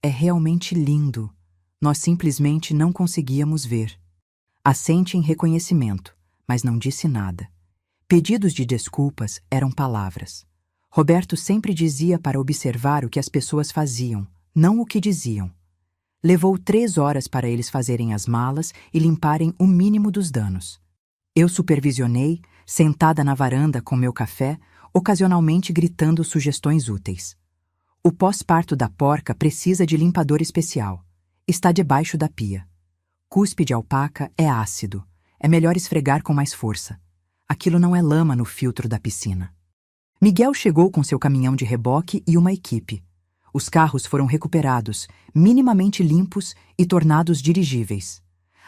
realmente lindo. Nós simplesmente não conseguíamos ver. Assente em reconhecimento, mas não disse nada. Pedidos de desculpas eram palavras. Roberto sempre dizia para observar o que as pessoas faziam, não o que diziam. Levou 3 horas para eles fazerem as malas e limparem o mínimo dos danos. Eu supervisionei, sentada na varanda com meu café, ocasionalmente gritando sugestões úteis. O pós-parto da porca precisa de limpador especial. Está debaixo da pia. Cuspe de alpaca é ácido. É melhor esfregar com mais força. Aquilo não é lama no filtro da piscina. Miguel chegou com seu caminhão de reboque e uma equipe. Os carros foram recuperados, minimamente limpos e tornados dirigíveis.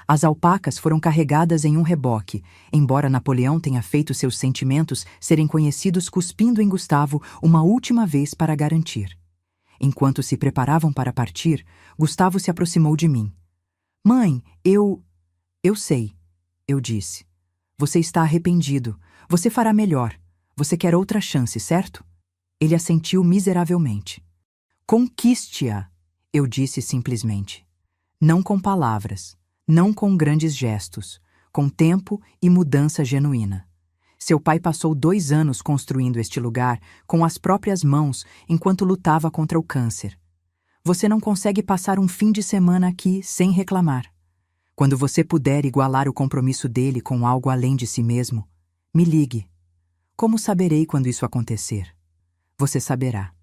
As alpacas foram carregadas em um reboque, embora Napoleão tenha feito seus sentimentos serem conhecidos cuspindo em Gustavo uma última vez para garantir. Enquanto se preparavam para partir, Gustavo se aproximou de mim. Mãe, eu sei, eu disse. Você está arrependido. Você fará melhor. Você quer outra chance, certo? Ele assentiu miseravelmente. Conquiste-a, eu disse simplesmente. Não com palavras, não com grandes gestos, com tempo e mudança genuína. Seu pai passou 2 anos construindo este lugar com as próprias mãos enquanto lutava contra o câncer. Você não consegue passar um fim de semana aqui sem reclamar. Quando você puder igualar o compromisso dele com algo além de si mesmo, me ligue. Como saberei quando isso acontecer? Você saberá.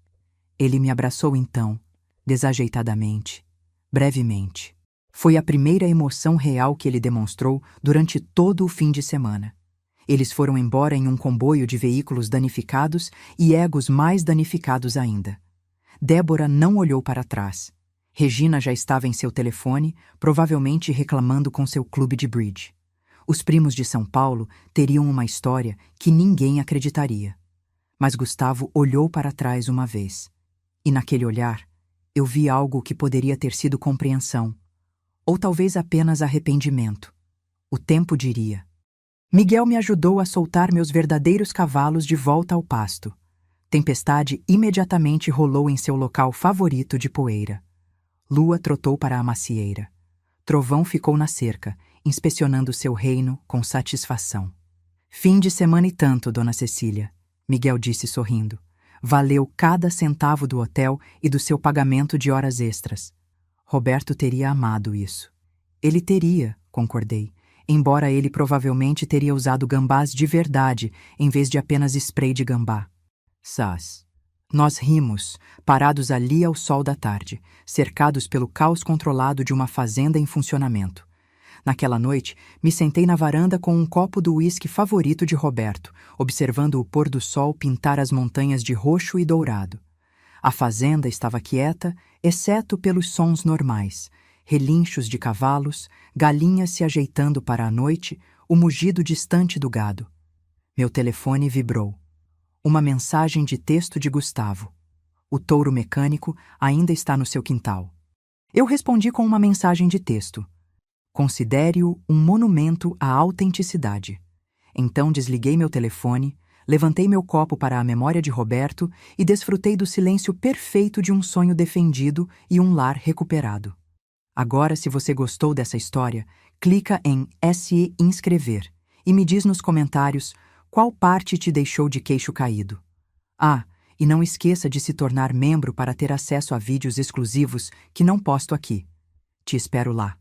Ele me abraçou então, desajeitadamente, brevemente. Foi a primeira emoção real que ele demonstrou durante todo o fim de semana. Eles foram embora em um comboio de veículos danificados e egos mais danificados ainda. Débora não olhou para trás. Regina já estava em seu telefone, provavelmente reclamando com seu clube de bridge. Os primos de São Paulo teriam uma história que ninguém acreditaria. Mas Gustavo olhou para trás uma vez. E naquele olhar, eu vi algo que poderia ter sido compreensão. Ou talvez apenas arrependimento. O tempo diria. Miguel me ajudou a soltar meus verdadeiros cavalos de volta ao pasto. Tempestade imediatamente rolou em seu local favorito de poeira. Lua trotou para a macieira. Trovão ficou na cerca, inspecionando seu reino com satisfação. Fim de semana e tanto, dona Cecília, Miguel disse sorrindo. Valeu cada centavo do hotel e do seu pagamento de horas extras. Roberto teria amado isso. Ele teria, concordei, embora ele provavelmente teria usado gambás de verdade em vez de apenas spray de gambá. Sás. Nós rimos, parados ali ao sol da tarde, cercados pelo caos controlado de uma fazenda em funcionamento. Naquela noite, me sentei na varanda com um copo do uísque favorito de Roberto, observando o pôr do sol pintar as montanhas de roxo e dourado. A fazenda estava quieta, exceto pelos sons normais, relinchos de cavalos, galinhas se ajeitando para a noite, o mugido distante do gado. Meu telefone vibrou. Uma mensagem de texto de Gustavo. O touro mecânico ainda está no seu quintal. Eu respondi com uma mensagem de texto. Considere-o um monumento à autenticidade. Então desliguei meu telefone, levantei meu copo para a memória de Roberto e desfrutei do silêncio perfeito de um sonho defendido e um lar recuperado. Agora, se você gostou dessa história, clica em se inscrever e me diz nos comentários qual parte te deixou de queixo caído. Ah, e não esqueça de se tornar membro para ter acesso a vídeos exclusivos que não posto aqui. Te espero lá.